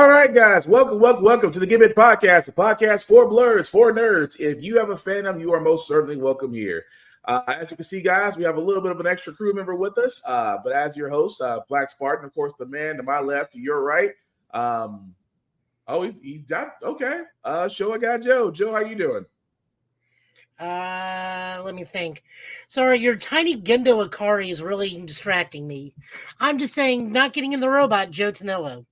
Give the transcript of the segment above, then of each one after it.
All right, guys, welcome to the Give It Podcast, the podcast for blurs, for nerds. If you have a fandom, you are most certainly welcome here. As you can see, guys, we have a little bit of an extra crew member with us, but as your host, Black Spartan, of course, the man to my left, to your right. He's done. Okay. Show I got Joe. Joe, how you doing? Let me think. Sorry, your tiny Gendo Akari is really distracting me. I'm just saying, not getting in the robot, Joe Tonello.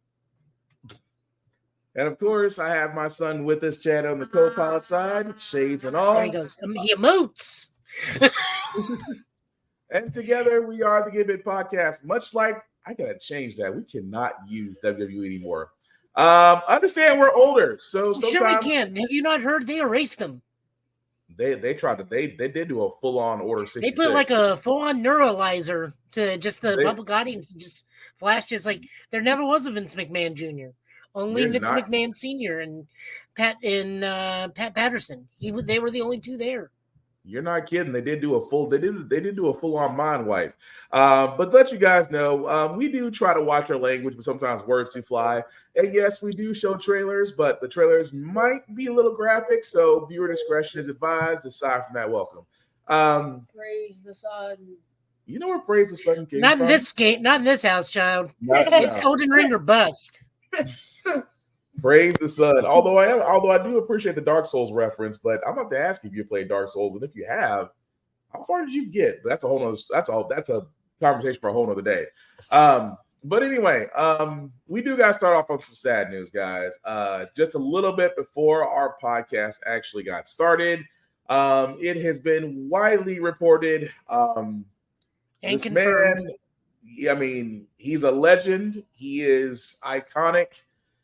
And of course, I have my son with us, Chad, on the co-pilot side, shades and all. There he goes. He emotes. And together we are the Give It Podcast. Much like, I gotta change that. We cannot use WWE anymore. Understand we're older, so sometimes sure we can. Have you not heard? They erased them. They tried to they did do a full-on Order 66. They put like a full-on neuralizer to just the public audience, just flash, just like there never was a Vince McMahon Jr. Only Vince McMahon Sr. and Pat Patterson. They were the only two there. You're not kidding. They did do a full-on mind wipe. But let you guys know, we do try to watch our language, but sometimes words do fly. And yes, we do show trailers, but the trailers might be a little graphic, so viewer discretion is advised. Aside from that, welcome. Praise the sun. You know where Praise the Sun came Not from? in this game, not in this house, child. It's Elden Ring or bust. Praise the sun. Although I do appreciate the Dark Souls reference, but I'm about to ask if you played Dark Souls, and if you have, how far did you get? But that's a conversation for a whole nother day. But anyway, we do got to start off on some sad news, guys. Just a little bit before our podcast actually got started, it has been widely reported. And this confirmed. man, I mean, he's a legend. He is iconic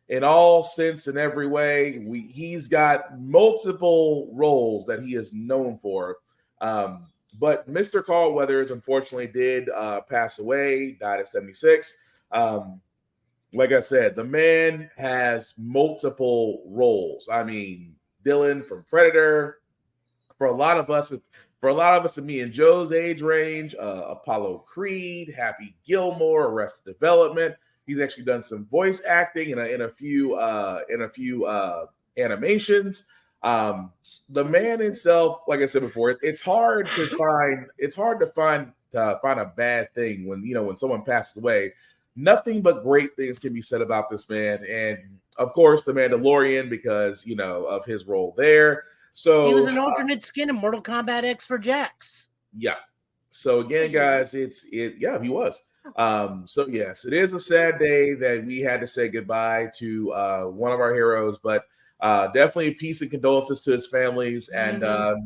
in all sense and every way. He's got multiple roles that he is known for. But Mr. Carl Weathers, unfortunately, did pass away, died at 76. Like I said, the man has multiple roles. I mean, Dylan from Predator, for a lot of us and me in Joe's age range, Apollo Creed, Happy Gilmore, Arrested Development. He's actually done some voice acting in a few animations. The man himself, like I said before, it's hard to find a bad thing when someone passes away. Nothing but great things can be said about this man, and of course, the Mandalorian, because of his role there. So he was an alternate skin in Mortal Kombat X for Jax. Yeah. So again, guys, he was. So yes, it is a sad day that we had to say goodbye to one of our heroes, but definitely peace and condolences to his families, and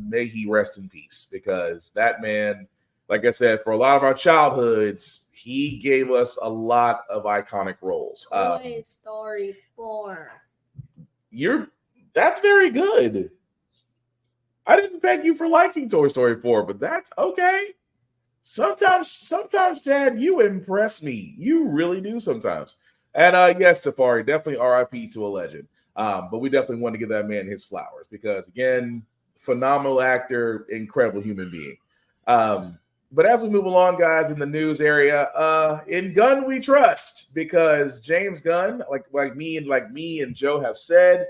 may he rest in peace, because that man, like I said, for a lot of our childhoods, he gave us a lot of iconic roles. Toy Story 4. That's very good. I didn't peg you for liking Toy Story 4, but that's okay. Sometimes, Chad, you impress me. You really do sometimes. And yes, Tafari, definitely RIP to a legend. But we definitely want to give that man his flowers, because again, phenomenal actor, incredible human being. But as we move along, guys, in the news area, in Gunn we trust, because James Gunn, like me and Joe have said,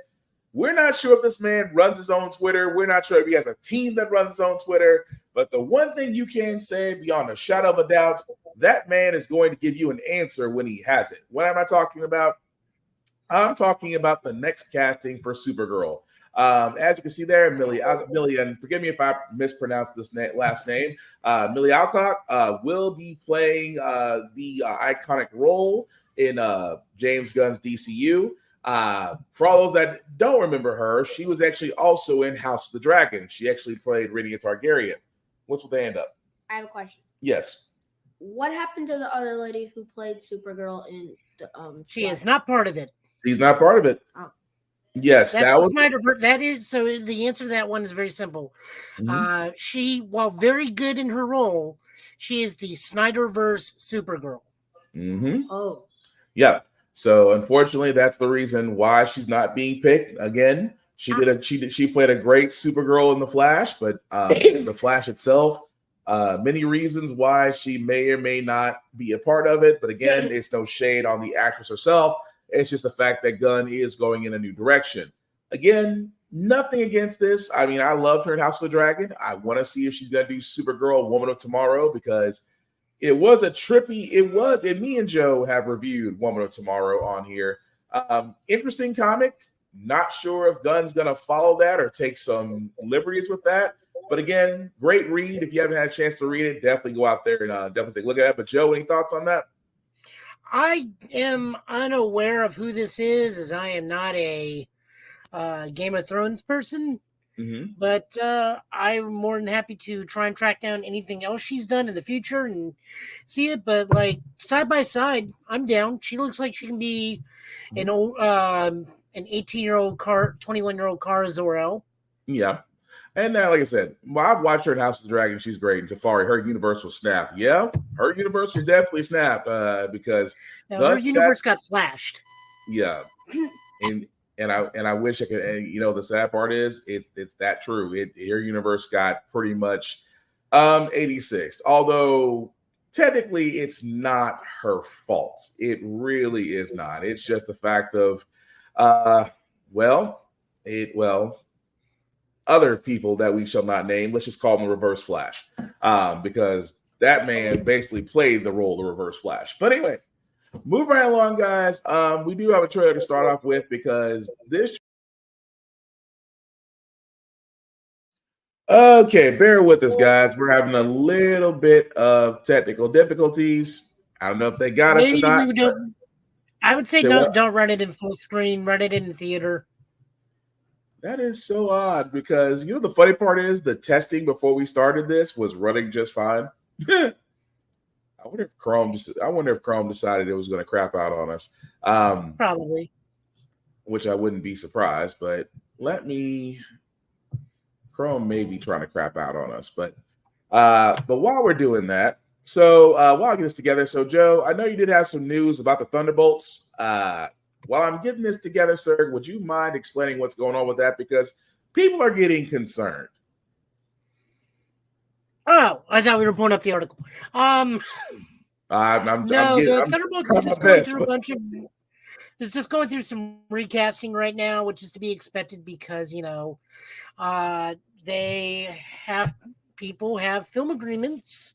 we're not sure if this man runs his own Twitter. We're not sure if he has a team that runs his own Twitter. But the one thing you can say beyond a shadow of a doubt, that man is going to give you an answer when he has it. What am I talking about? I'm talking about the next casting for Supergirl. As you can see there, Millie, and forgive me if I mispronounce this last name, Millie Alcock will be playing the iconic role in James Gunn's DCU. For all those that don't remember her, she was actually also in House of the Dragon. She actually played Rhaenyra Targaryen. What's with the hand up? I have a question. Yes. What happened to the other lady who played Supergirl in the She is not part of it. She's not part of it. Oh. Yes, that was Snyderverse. That is, so the answer to that one is very simple. Mm-hmm. She, while very good in her role, she is the Snyderverse Supergirl. Mm-hmm. Oh. Yeah. So unfortunately, that's the reason why she's not being picked. Again, she played a great Supergirl in The Flash, but The Flash itself, many reasons why she may or may not be a part of it. But again, it's no shade on the actress herself. It's just the fact that Gunn is going in a new direction. Again, nothing against this. I mean, I loved her in House of the Dragon. I want to see if she's going to do Supergirl Woman of Tomorrow, because it was a trippy, and me and Joe have reviewed Woman of Tomorrow on here. Interesting comic. Not sure if Gunn's going to follow that or take some liberties with that. But again, great read. If you haven't had a chance to read it, definitely go out there and definitely take a look at it. But Joe, any thoughts on that? I am unaware of who this is, as I am not a Game of Thrones person. Mm-hmm. But I'm more than happy to try and track down anything else she's done in the future and see it. But like side by side, I'm down. She looks like she can be an 18-year-old 21-year-old Kara Zor-El. Yeah. And now, like I said, I've watched her in House of the Dragon. She's great. In Safari, her universe was snapped. Yeah, her universe was definitely snapped because her universe got flashed. Yeah, and I wish I could. And the sad part is, it's that true. Her universe got pretty much 86. Although technically, it's not her fault. It really is not. It's just the fact of, other people that we shall not name. Let's just call them Reverse Flash, because that man basically played the role of Reverse Flash. But anyway, move right along, guys. We do have a trailer to start off with, because this. Okay, bear with us, guys. We're having a little bit of technical difficulties. I don't know if they got us or not. I would say don't run it in full screen. Run it in the theater. That is so odd, because the funny part is the testing before we started this was running just fine. I wonder if Chrome decided it was going to crap out on us. Probably. Which I wouldn't be surprised, but Chrome may be trying to crap out on us. But while we're doing that, so while I get this together, so Joe, I know you did have some news about the Thunderbolts. While I'm getting this together, sir, would you mind explaining what's going on with that? Because people are getting concerned. Oh, I thought we were pulling up the article. The Thunderbolts is just going through a bunch of. It's just going through some recasting right now, which is to be expected because people have film agreements.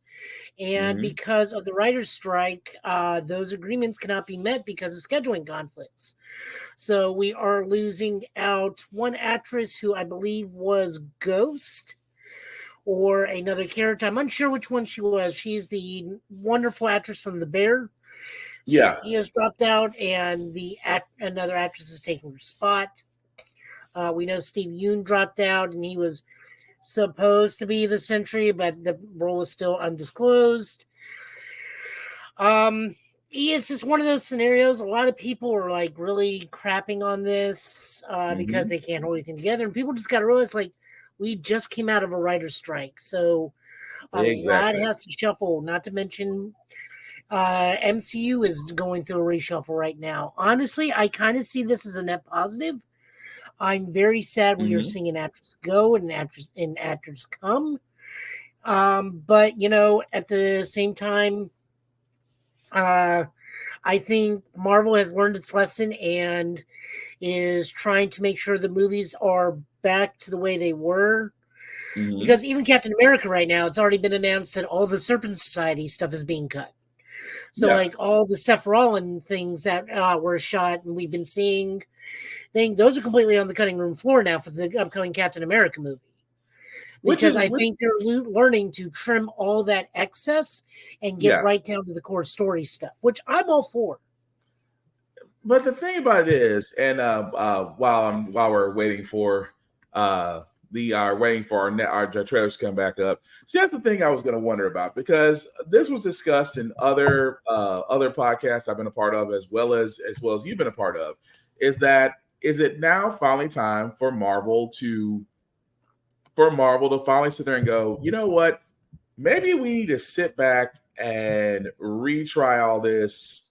And because of the writer's strike, those agreements cannot be met because of scheduling conflicts. So we are losing out one actress who I believe was Ghost or another character. I'm unsure which one she was. She's the wonderful actress from The Bear. Yeah. He has dropped out, and another actress is taking her spot. We know Steve Yeun dropped out, and he was supposed to be the Sentry, but the role is still undisclosed. It's just one of those scenarios. A lot of people are like really crapping on this because they can't hold anything together, and people just got to realize we just came out of a writer's strike, so a lot has to shuffle. Not to mention MCU is going through a reshuffle right now. Honestly, I kind of see this as a net positive. I'm very sad we are seeing an actress go and actors come. But, at the same time, I think Marvel has learned its lesson and is trying to make sure the movies are back to the way they were. Because even Captain America right now, it's already been announced that all the Serpent Society stuff is being cut. So, all the Seth Rollins things that were shot and we've been seeing, those are completely on the cutting room floor now for the upcoming Captain America movie. Because I think they're learning to trim all that excess and get right down to the core story stuff, which I'm all for. But the thing about it is, and while we're waiting for our trailers to come back up, see, that's the thing I was going to wonder about, because this was discussed in other podcasts I've been a part of, as well as you've been a part of. Is it now finally time for Marvel to finally sit there and go, you know what? Maybe we need to sit back and retry all this,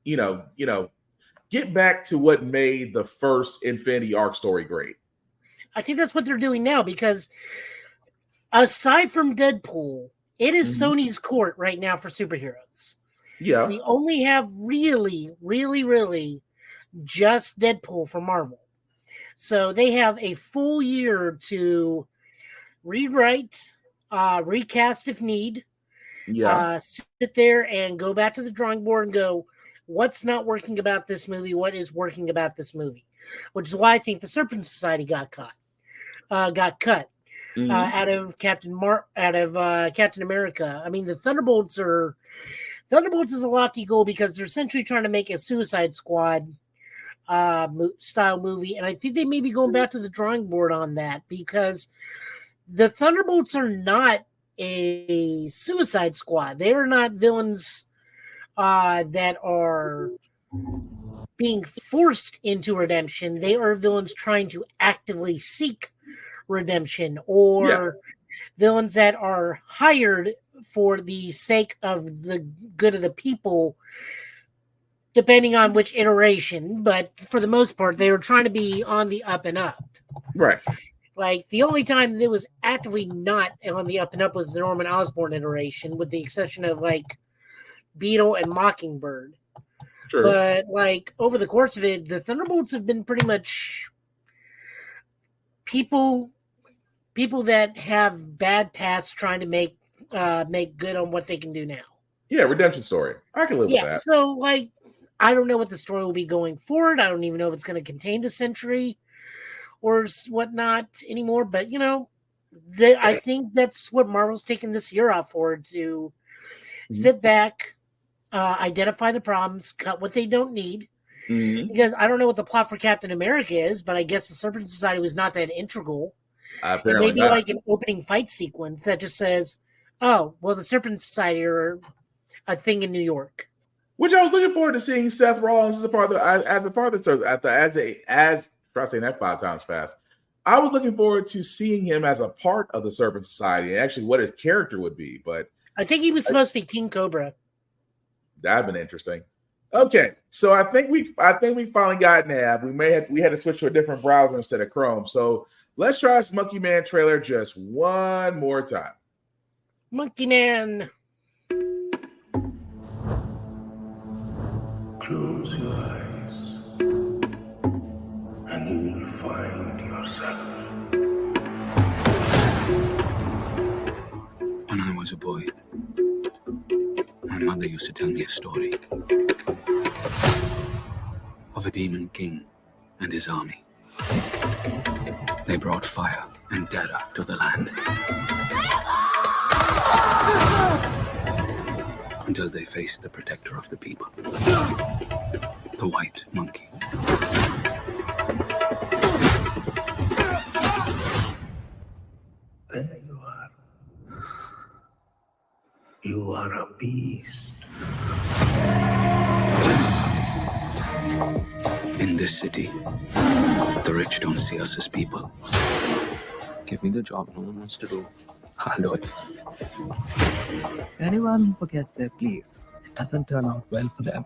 get back to what made the first Infinity arc story great. I think that's what they're doing now, because aside from Deadpool, it is Sony's court right now for superheroes. Yeah. We only have really, really, really just Deadpool for Marvel. So they have a full year to rewrite, recast if need, sit there and go back to the drawing board and go, what's not working about this movie? What is working about this movie? Which is why I think the Serpent Society got cut out of Captain America. I mean, the Thunderbolts is a lofty goal because they're essentially trying to make a Suicide Squad style movie, and I think they may be going back to the drawing board on that because the Thunderbolts are not a Suicide Squad. They are not villains that are being forced into redemption. They are villains trying to actively seek redemption, or villains that are hired for the sake of the good of the people, depending on which iteration. But for the most part, they were trying to be on the up and up. Right. Like, the only time it was actively not on the up and up was the Norman Osborn iteration, with the exception of, like, Beetle and Mockingbird. Sure. But, like, over the course of it, the Thunderbolts have been pretty much people that have bad pasts trying to make good on what they can do now. Yeah, redemption story. I can live with that. Yeah, so, like, I don't know what the story will be going forward. I don't even know if it's going to contain the Sentry or whatnot anymore. But, you know, I think that's what Marvel's taken this year off for, to sit back, identify the problems, cut what they don't need. Because I don't know what the plot for Captain America is, but I guess the Serpent Society was not that integral. It may be like an opening fight sequence that just says, oh, well, the Serpent Society are a thing in New York. Which I was looking forward to seeing Seth Rollins as a part of try saying that 5 times fast. I was looking forward to seeing him as a part of the Serpent Society and actually what his character would be. But I think he was supposed to be King Cobra. That'd been interesting. Okay, so I think we finally got Nav. We had to switch to a different browser instead of Chrome. So let's try this Monkey Man trailer just one more time. Monkey Man. Close your eyes, and you will find yourself. When I was a boy, my mother used to tell me a story of a demon king and his army. They brought fire and terror to the land. Until they faced the protector of the people, the white monkey. There you are. You are a beast. In this city, the rich don't see us as people. Give me the job no one wants to do. I'll do it. Anyone who forgets their place, it doesn't turn out well for them.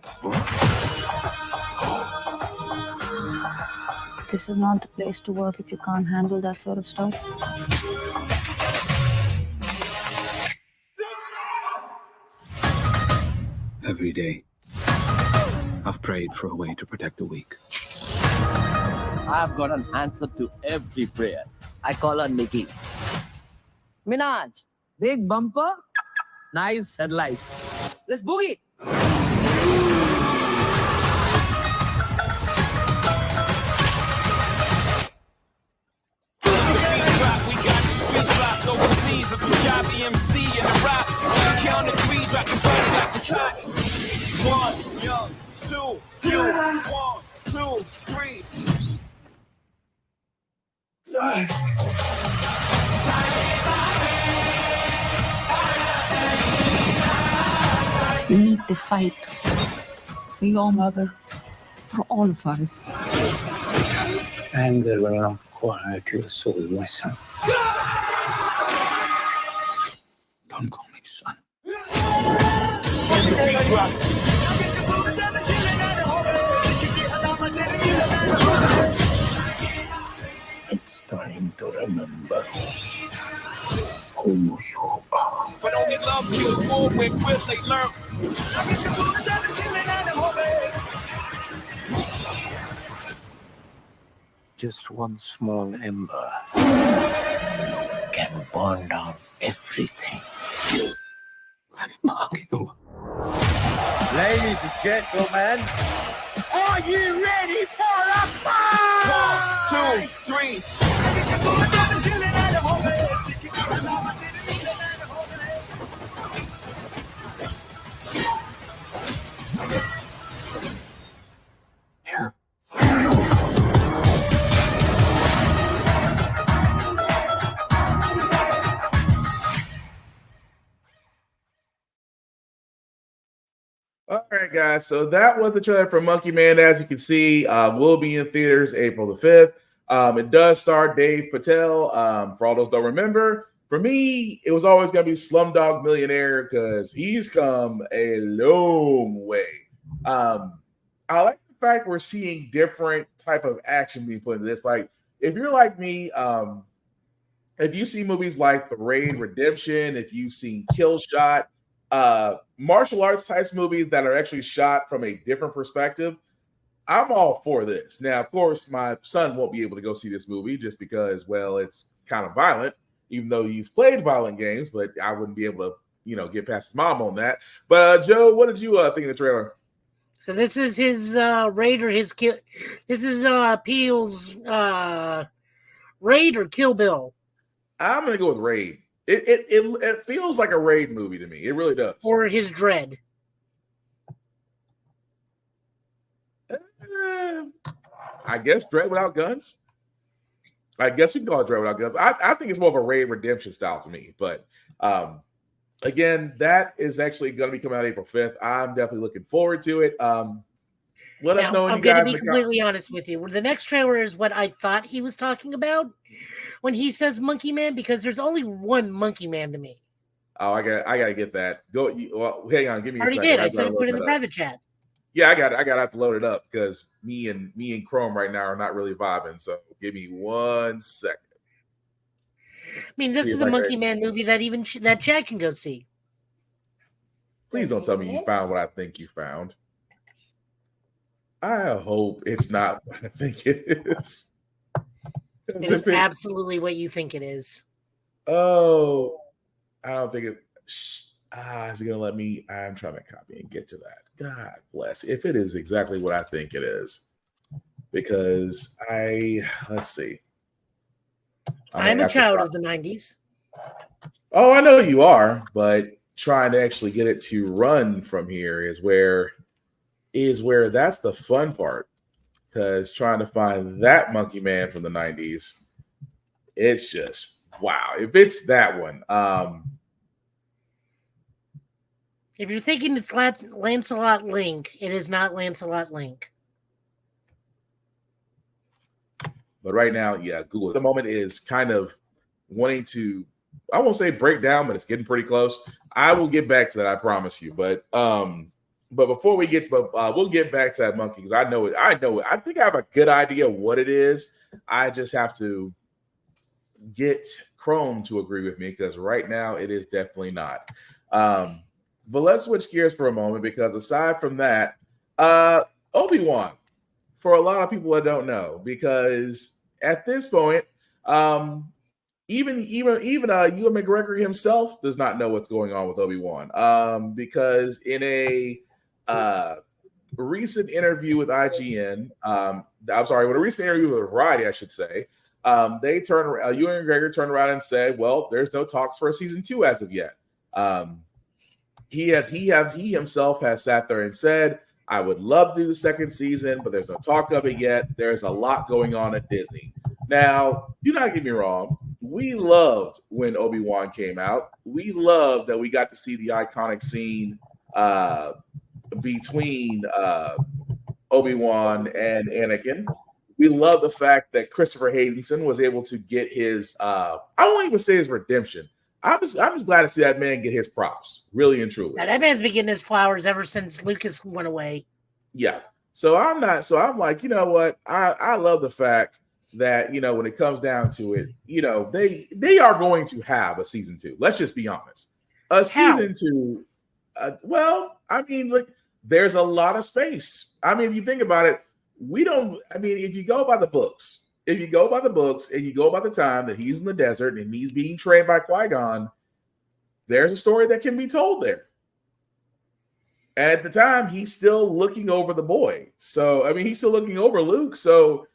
This is not the place to work if you can't handle that sort of stuff. Every day, I've prayed for a way to protect the weak. I've got an answer to every prayer. I call her Nikki. Minaj, big bumper, nice headlights. Let's boogie. You need to fight for your mother, for all of us. Anger will not quiet your soul, my son. Don't call me son. It's time to remember who you are. But only love kills more when will they learn. Just one small ember can burn down everything. Mario. Ladies and gentlemen, are you ready for a fight? 1, 2, 3. Yeah. All right, guys. So that was the trailer for Monkey Man. As you can see, will be in theaters April the 5th. It does star Dave Patel. For all those who don't remember, for me, it was always going to be Slumdog Millionaire because he's come a long way. I like the fact we're seeing different type of action being put into this. Like, if you're like me, if you see movies like The Raid Redemption, if you've seen Kill Shot, martial arts types movies that are actually shot from a different perspective, I'm all for this. Now, of course, my son won't be able to go see this movie just because, well, it's kind of violent, even though he's played violent games, but I wouldn't be able to, get past his mom on that. But Joe, what did you think of the trailer? So this is his raid or his kill. This is Peele's Raid or Kill Bill. I'm gonna go with Raid. It feels like a Raid movie to me. It really does. Or his Dread. I guess Dread without guns. I guess we can call it Dread without guns. I think it's more of a Raid Redemption style to me. But again, that is actually going to be coming out April 5th. I'm definitely looking forward to it. Let us know. I'm going to be completely honest with you. The next trailer is what I thought he was talking about when he says Monkey Man, because there's only one Monkey Man to me. Oh, I got to get that. Go. Well, hang on. Give me a second. I already did. I said put it in the private chat. Yeah, I got to have to load it up because me and Chrome right now are not really vibing. So give me 1 second. I mean, this is a Monkey Man movie that even that Chad can go see. Please don't tell me you found what I think you found. I hope it's not what I think it is. It is absolutely what you think it is. Oh, I don't think it. Is it gonna let me? I'm trying to copy and get to that. God bless. If it is exactly what I think it is, because let's see. I'm a child of the 90s. Oh, I know you are, but trying to actually get it to run from here is where that's the fun part. Because trying to find that Monkey Man from the 90s, it's just wow. If it's that one, if you're thinking it's Lancelot Link, it is not Lancelot Link. But right now, yeah, Google at the moment is kind of wanting to, I won't say break down, but it's getting pretty close. I will get back to that, I promise you. But before we get, we'll get back to that monkey because I know it. I think I have a good idea what it is. I just have to get Chrome to agree with me because right now it is definitely not. But let's switch gears for a moment because aside from that, Obi-Wan, for a lot of people that don't know, because at this point, even Ewan McGregor himself does not know what's going on with Obi-Wan. Because in a recent interview with IGN, with a recent interview with Variety, I should say, Ewan McGregor turned around and said, "Well, there's no talks for a season 2 as of yet." He himself has sat there and said, "I would love to do the second season, but there's no talk of it yet. There's a lot going on at Disney." Now, do not get me wrong. We loved when Obi-Wan came out. We loved that we got to see the iconic scene between Obi-Wan and Anakin. We love the fact that Christopher Haydenson was able to get his, I won't even say his redemption. I'm just glad to see that man get his props, really and truly. Now, that man's been getting his flowers ever since Lucas went away. Yeah. So I'm like, you know what? I love the fact that, when it comes down to it, they are going to have a season 2. Let's just be honest. Season 2. There's a lot of space. If you think about it, if you go by the books, if you go by the books and you go by the time that he's in the desert and he's being trained by Qui-Gon, there's a story that can be told there. And at the time, he's still looking over the boy. So, I mean, he's still looking over Luke. So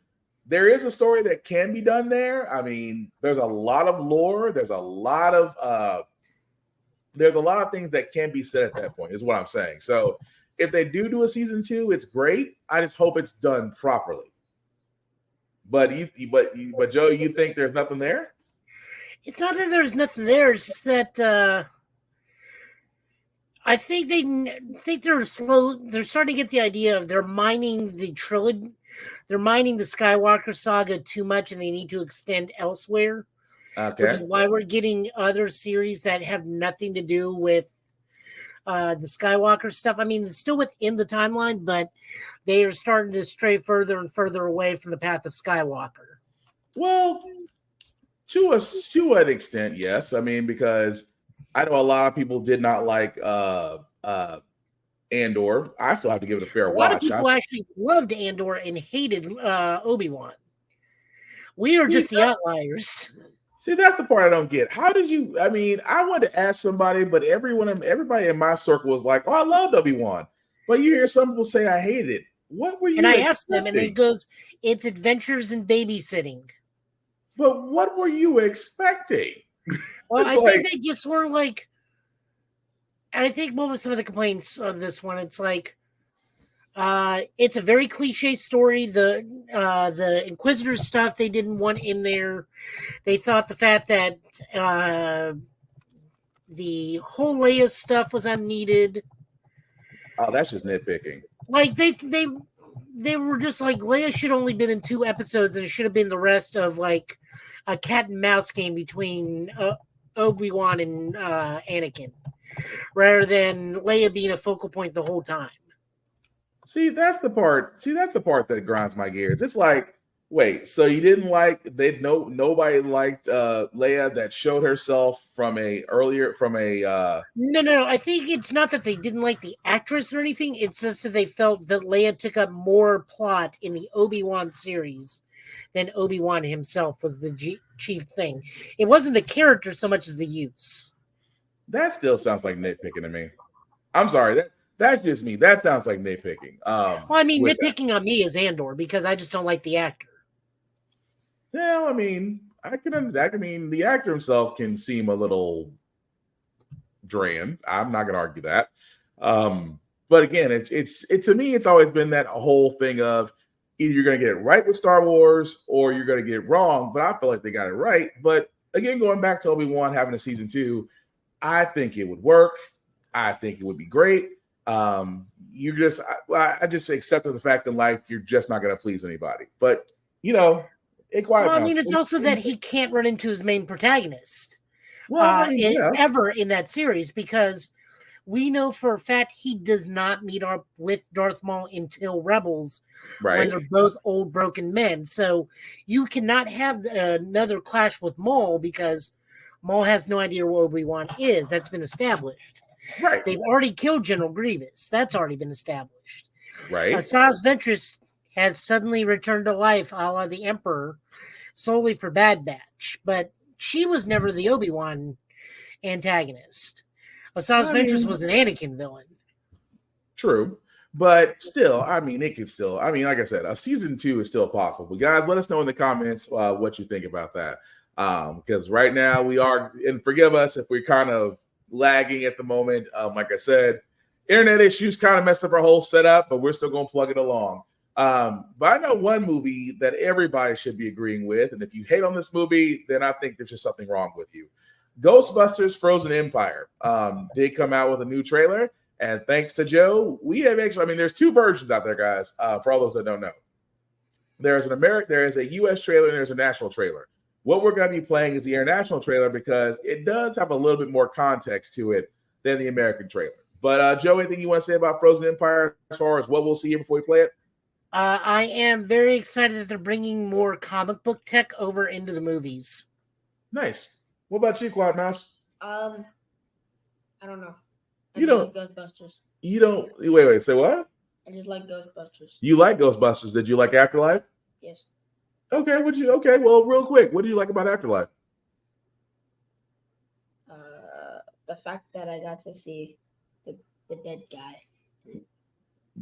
there is a story that can be done there. I mean, there's a lot of lore. There's a lot of things that can be said at that point, is what I'm saying. So if they do a season 2, it's great. I just hope it's done properly. But Joe, you think there's nothing there? It's not that there's nothing there. It's just that I think they're slow. They're starting to get the idea of they're mining the trilogy. They're mining the Skywalker saga too much, and they need to extend elsewhere. Okay. Which is why we're getting other series that have nothing to do with the Skywalker stuff. I mean, it's still within the timeline, but they are starting to stray further and further away from the path of Skywalker. Well, to an extent, yes. I mean, because I know a lot of people did not like Andor. I still have to give it a fair watch. A lot of people actually loved Andor and hated Obi-Wan. We are just the outliers. See, that's the part I don't get. How did you? I mean, I wanted to ask somebody, but everybody in my circle was like, "Oh, I loved Obi-Wan," but you hear some people say, "I hated it." What were you? And I asked them, and they goes, "It's adventures in babysitting." But what were you expecting? Well, I think they just were like. And I think what was some of the complaints on this one? It's like, it's a very cliche story. The Inquisitor stuff they didn't want in there. They thought the fact that the whole Leia stuff was unneeded. Oh, that's just nitpicking. Like they were just like, Leia should only been in 2 episodes, and it should have been the rest of like a cat and mouse game between Obi-Wan and Anakin, rather than Leia being a focal point the whole time. See, that's the part that grinds my gears. It's like, wait, so you didn't like nobody liked Leia that showed herself from a. No. I think it's not that they didn't like the actress or anything. It's just that they felt that Leia took up more plot in the Obi-Wan series than Obi-Wan himself was the chief thing. It wasn't the character so much as the use. That still sounds like nitpicking to me. I'm sorry. That's just me. That sounds like nitpicking. Well, I mean, nitpicking on me is Andor because I just don't like the actor. Yeah, I mean, the actor himself can seem a little drab. I'm not going to argue that. But again, it's to me, it's always been that whole thing of either you're going to get it right with Star Wars or you're going to get it wrong. But I feel like they got it right. But again, going back to Obi-Wan having a season 2, I think it would work. I think it would be great. I just accepted the fact in life you're just not going to please anybody. But it's also that he can't run into his main protagonist ever in that series, because we know for a fact he does not meet up with Darth Maul until Rebels, right, when they're both old broken men. So you cannot have another clash with Maul because Maul has no idea where Obi-Wan is. That's been established. Right. They've already killed General Grievous. That's already been established. Right. Asajj Ventress has suddenly returned to life, a la the Emperor, solely for Bad Batch. But she was never the Obi-Wan antagonist. Asajj Ventress was an Anakin villain. True. But still, I mean, it could still, I mean, like I said, a season 2 is still possible. Guys, let us know in the comments what you think about that. Because right now we are, and forgive us if we're kind of lagging at the moment. Like I said, internet issues kind of messed up our whole setup, but we're still going to plug it along. But I know one movie that everybody should be agreeing with, and if you hate on this movie, then I think there's just something wrong with you. Ghostbusters Frozen Empire did come out with a new trailer, and thanks to Joe, we have actually, I mean, there's 2 versions out there, guys, for all those that don't know. There is a US trailer and there's a national trailer. What we're going to be playing is the international trailer because it does have a little bit more context to it than the American trailer. But Joe, anything you want to say about Frozen Empire as far as what we'll see here before we play it? I am very excited that they're bringing more comic book tech over into the movies. Nice. What about you, Quad Mouse? I don't know. You don't like Ghostbusters. You don't wait, say what? I just like Ghostbusters. You like Ghostbusters. Did you like Afterlife? Yes. Okay, okay, well, real quick, what do you like about Afterlife? The fact that I got to see the dead guy.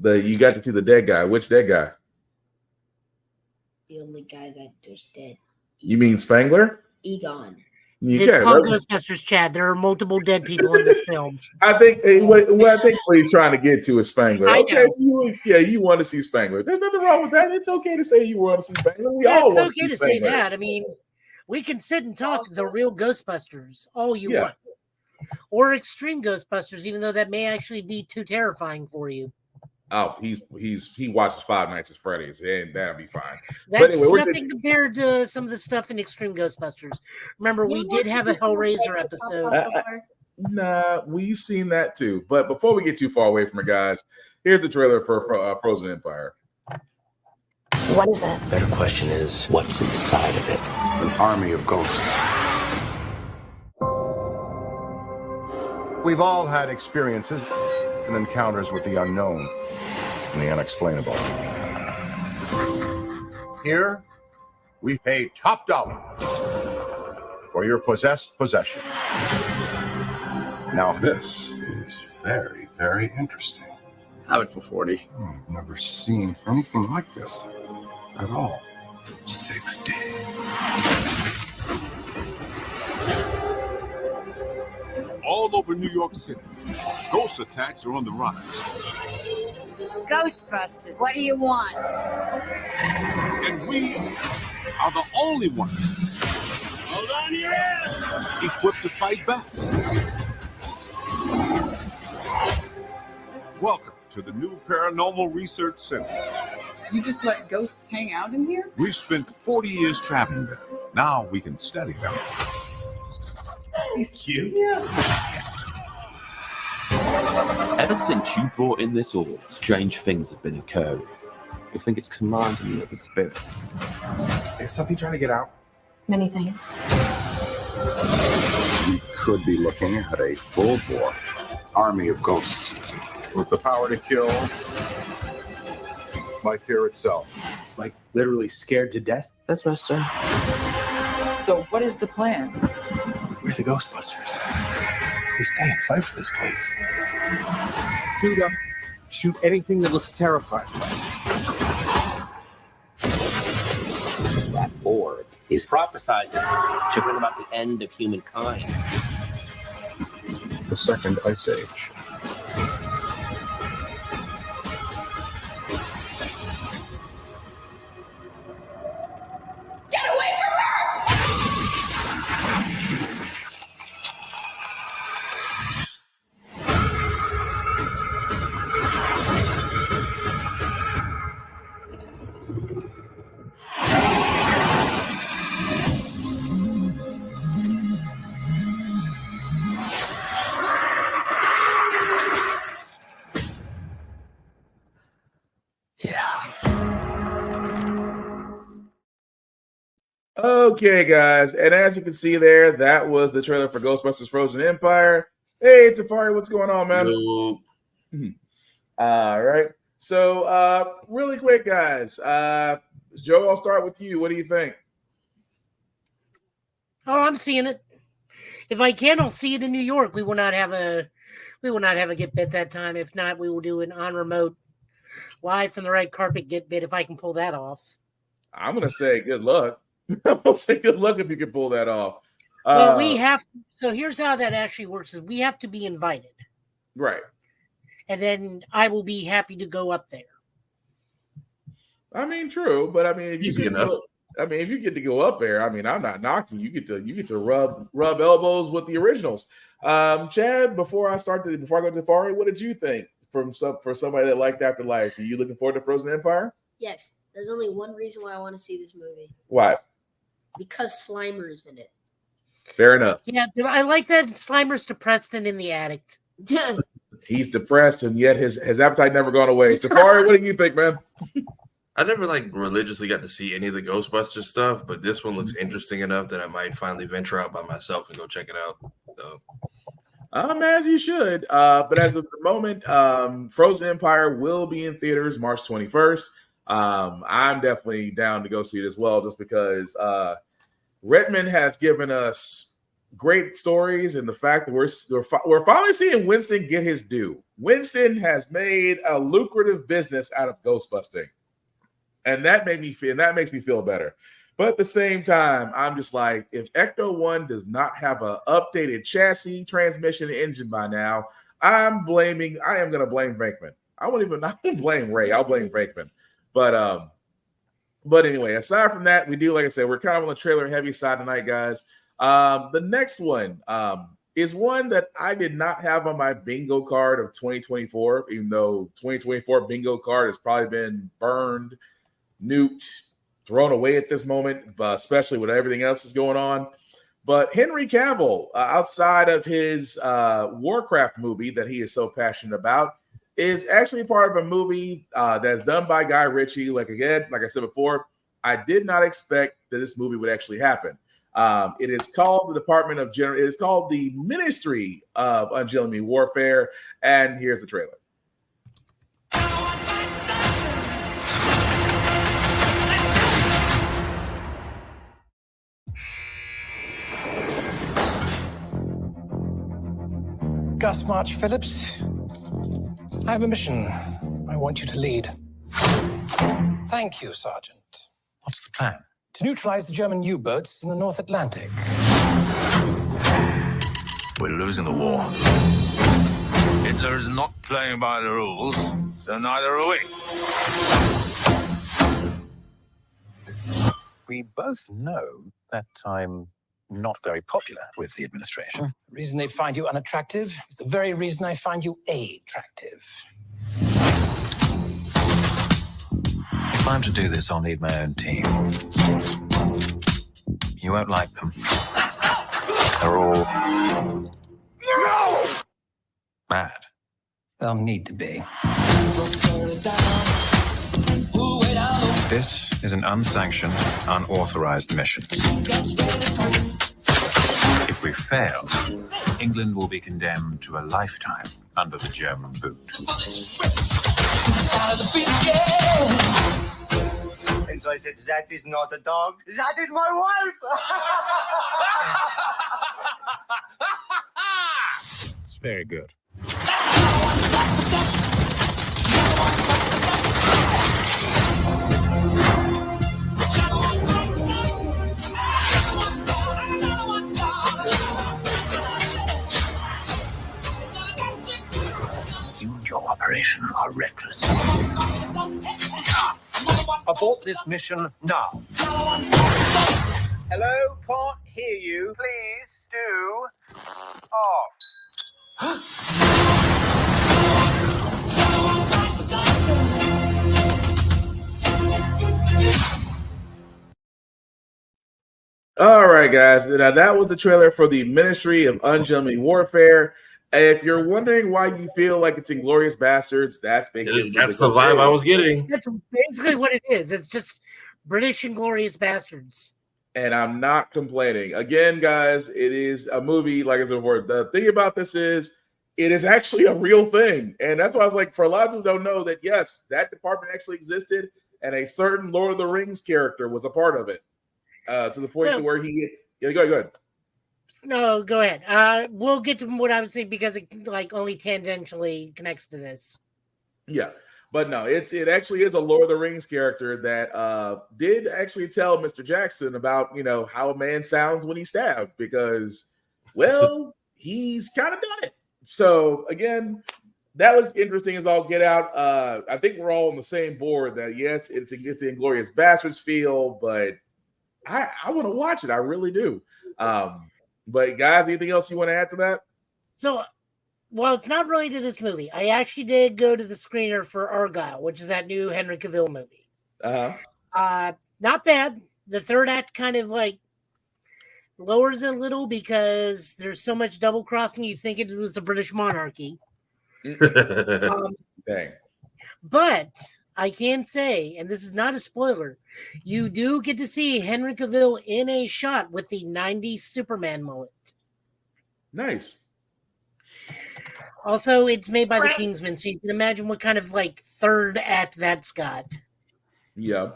You got to see the dead guy. Which dead guy? The only guy that was dead. You mean Spangler? Egon. It's called Ghostbusters, Chad. There are multiple dead people in this film. I think what I think what he's trying to get to is Spangler. Okay, so you want to see Spangler. There's nothing wrong with that. It's okay to say you want to see Spangler. It's okay to say that. I mean, we can sit and talk the real Ghostbusters all you want. Or extreme Ghostbusters, even though that may actually be too terrifying for you. Oh, he watches Five Nights at Freddy's, and that'll be fine. That's nothing compared to some of the stuff in Extreme Ghostbusters. Remember, we did have a Hellraiser episode. Nah, we've seen that too. But before we get too far away from it, guys, here's the trailer for Frozen Empire. What is it? The better question is, what's inside of it? An army of ghosts. We've all had experiences and encounters with the unknown and the unexplainable. Here, we pay top dollar for your possessed possessions. Now this is very, very interesting. Have it for 40. I've never seen anything like this at all. 60. All over New York City, ghost attacks are on the rise. Ghostbusters, what do you want? And we are the only ones hold on to your ass, equipped to fight back. Welcome to the new Paranormal Research Center. You just let ghosts hang out in here? We've spent 40 years trapping them. Now we can study them. He's cute. Yeah. Ever since you brought in this orb, strange things have been occurring. You think it's commanding the other spirits? Is something trying to get out? Many things. You could be looking at a full-bore army of ghosts with the power to kill by fear itself. Like literally scared to death? That's messed up. So what is the plan? We're the Ghostbusters. We stay and fight for this place. Suit up. Shoot anything that looks terrifying. That orb is prophesizing to bring about the end of humankind. The second ice age. Get away from her! Okay, guys, and as you can see there, that was the trailer for Ghostbusters Frozen Empire. Hey, Tafari, what's going on, man? Hello. All right. So, really quick, guys. Joe, I'll start with you. What do you think? Oh, I'm seeing it. If I can, I'll see it in New York. We will not have a get bit that time. If not, we will do an on remote live from the red carpet get bit if I can pull that off. I'm gonna say good luck. I'm gonna say good luck if you can pull that off. Well, we have. So here's how that actually works: is we have to be invited, right? And then I will be happy to go up there. I mean, true, but I mean, if Easy enough. if you get to go up there, I mean, I'm not knocking. You get to rub elbows with the originals. Chad, before I go to Tafari, what did you think for somebody that liked Afterlife? Are you looking forward to Frozen Empire? Yes. There's only one reason why I want to see this movie. Why? Because Slimer is in it. Fair enough. Yeah, I like that Slimer's depressed and in the attic. He's depressed, and yet his appetite never gone away. Tafari, what do you think, man? I never religiously got to see any of the Ghostbusters stuff, but this one looks interesting enough that I might finally venture out by myself and go check it out. So. As you should. But as of the moment, Frozen Empire will be in theaters March 21st. I'm definitely down to go see it as well, just because Redmond has given us great stories, and the fact that we're finally seeing Winston get his due. Winston has made a lucrative business out of ghostbusting, and that makes me feel better. But at the same time, I'm just like, if Ecto 1 does not have an updated chassis, transmission, engine by now, I am going to blame Venkman. I won't blame Ray. I'll blame Venkman. But anyway, aside from that, like I said, we're kind of on the trailer heavy side tonight, guys. The next one is one that I did not have on my bingo card of 2024, even though 2024 bingo card has probably been burned, nuked, thrown away at this moment, especially with everything else that's going on. But Henry Cavill, outside of his Warcraft movie that he is so passionate about, is actually part of a movie that's done by Guy Ritchie. Like I said before, I did not expect that this movie would actually happen. It is called It is called the Ministry of Ungenly Warfare, and here's the trailer. Gus March Phillips, I have a mission I want you to lead. Thank you, Sergeant. What's the plan? To neutralize the German U-boats in the North Atlantic. We're losing the war. Hitler is not playing by the rules, so neither are we. We both know that I'm not very popular with the administration. The reason they find you unattractive is the very reason I find you attractive. If I'm to do this, I'll need my own team. You won't like them. They're all... No! mad. They'll need to be. This is an unsanctioned, unauthorized mission. If we fail, England will be condemned to a lifetime under the German boot. And so I said, that is not a dog, that is my wife! It's very good. You and your operation are reckless. Abort this mission now. Hello, can't hear you. Please do off. All right, guys. Now that was the trailer for the Ministry of Ungenly Warfare. If you're wondering why you feel like it's Inglourious Bastards, that's the vibe I was getting. That's basically what it is. It's just British Inglourious Bastards. And I'm not complaining. Again, guys, it is a movie, like I said before. The thing about this is it is actually a real thing. And that's why I was like, for a lot of people don't know that, yes, that department actually existed, and a certain Lord of the Rings character was a part of it. To the point to where he... Yeah, go ahead. No, go ahead. We'll get to what I was saying because it only tangentially connects to this. Yeah, but no, it actually is a Lord of the Rings character that did actually tell Mr. Jackson about how a man sounds when he's stabbed, because well, he's kind of done it. So again, that was interesting as all get out. I think we're all on the same board that yes, it's the Inglourious Bastards feel, but I want to watch it. I really do. But guys, anything else you want to add to that? So, well, it's not related to this movie. I actually did go to the screener for Argyle, which is that new Henry Cavill movie. Not bad. The third act kind of lowers it a little because there's so much double crossing. You think it was the British monarchy. Dang. But I can say, and this is not a spoiler, you do get to see Henry Cavill in a shot with the 90s Superman mullet. Nice. Also, it's made by the Kingsmen, so you can imagine what kind of third act that's got. Yeah.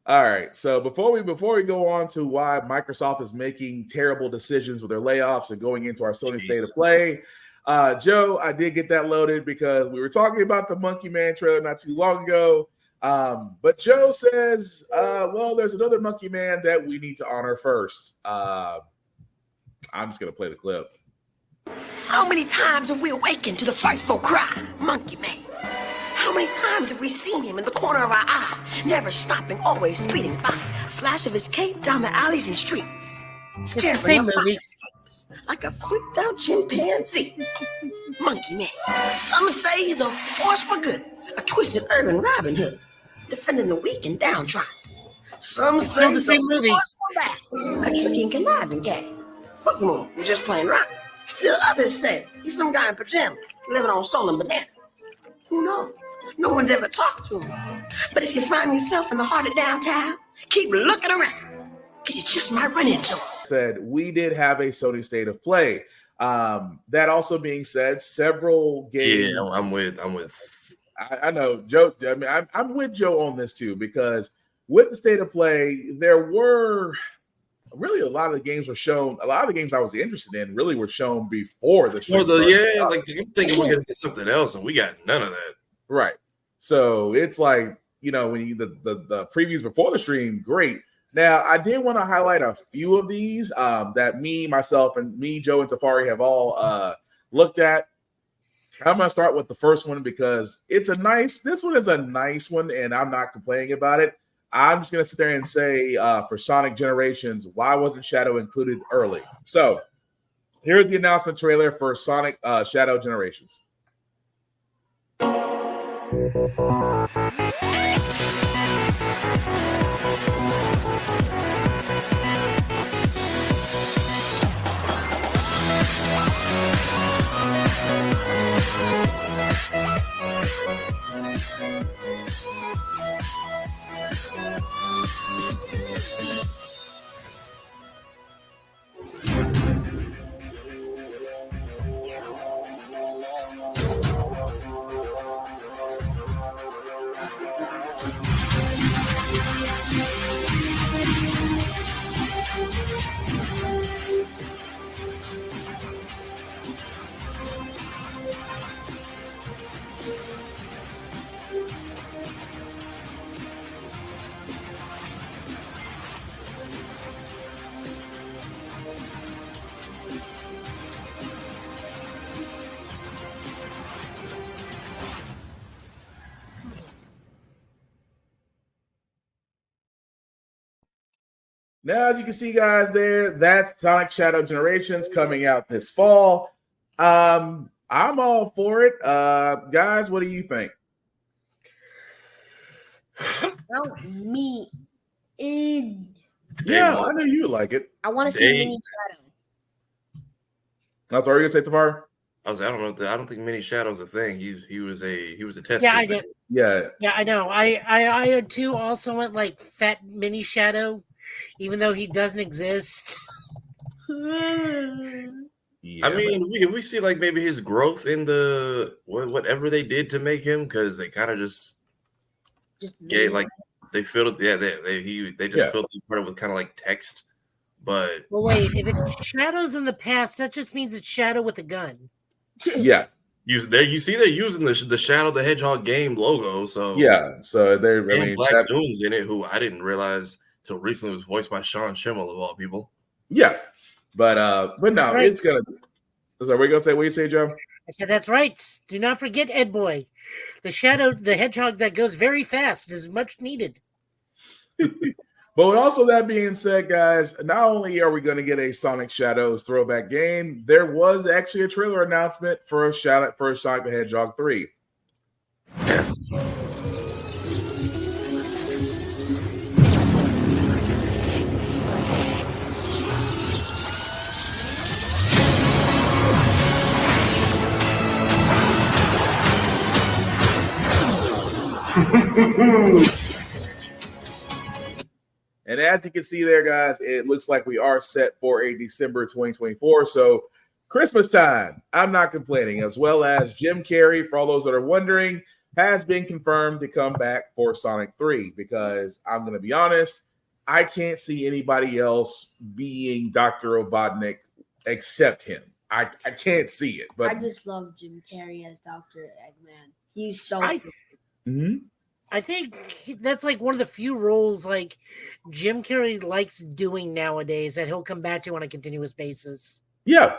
All right. So before we go on to why Microsoft is making terrible decisions with their layoffs and going into our Sony State of Play, Joe, I did get that loaded because we were talking about the Monkey Man trailer not too long ago. But Joe says, well, there's another Monkey Man that we need to honor first. I'm just gonna play the clip. How many times have we awakened to the frightful cry, Monkey Man? How many times have we seen him in the corner of our eye, never stopping, always speeding by? Flash of his cape down the alleys and streets, scaring the same up movie. escapes like a freaked out chimpanzee. Monkey Man. Some say he's a force for good, a twisted urban Robin Hood, defending the weak and downtrodden. Some say the he's same a movie. force for bad, a tricky and conniving cat. Fuck moon, just plain rock. Still others say he's some guy in pajamas, living on stolen bananas. Who knows? No one's ever talked to him. But if you find yourself in the heart of downtown, keep looking around, because you just might run into him. Said we did have a Sony State of Play. That also being said, several games. Yeah, I'm with. I know Joe. I mean, I'm with Joe on this too, because with the State of Play, there were really a lot of the games were shown. A lot of the games I was interested in really were shown before the show. Like I'm thinking we're gonna get something else, and we got none of that. Right. So it's like, you know, when you the previews before the stream, great. Now, I did want to highlight a few of these that myself, Joe, and Tafari have all looked at. I'm going to start with the first one because this one is a nice one, and I'm not complaining about it. I'm just going to sit there and say for Sonic Generations, why wasn't Shadow included early? So here's the announcement trailer for Sonic Shadow Generations. Now, as you can see, guys, that's Sonic Shadow Generations coming out this fall. I'm all for it. Guys, what do you think? Count me in. Yeah, I know you would like it. I want to see Mini Shadow. That's all you're gonna say, Tafari? I don't think Mini Shadow's a thing. He was a test. Yeah, I did. Yeah, I know. I too also went like Fat Mini Shadow, even though he doesn't exist. Yeah, I mean, we see like maybe his growth in the whatever they did to make him, because they kind of just gave like they filled it. Yeah, they just filled the part with kind of like text. But well, wait, if it's Shadows in the past, that just means it's Shadow with a gun. Yeah. You see they're using the Shadow the Hedgehog game logo. So yeah, so they're Black Doom's in it, who I didn't realize till recently was voiced by Sean Schimmel of all people. Yeah, but no, right. It's gonna. So we're gonna say what you say, Joe. I said that's right. Do not forget Ed Boy, the Shadow, the Hedgehog that goes very fast is much needed. But with also that being said, guys, not only are we going to get a Sonic Shadows throwback game, there was actually a trailer announcement for Sonic the Hedgehog 3. Yes. And as you can see there, guys, it looks like we are set for a December 2024. So Christmas time, I'm not complaining, as well as Jim Carrey, for all those that are wondering. has been confirmed to come back for Sonic 3 because I'm going to be honest, I can't see anybody else being Dr. Robotnik except him. I can't see it. But I just love Jim Carrey as Dr. Eggman. He's so I think that's like one of the few roles like Jim Carrey likes doing nowadays that he'll come back to on a continuous basis. Yeah.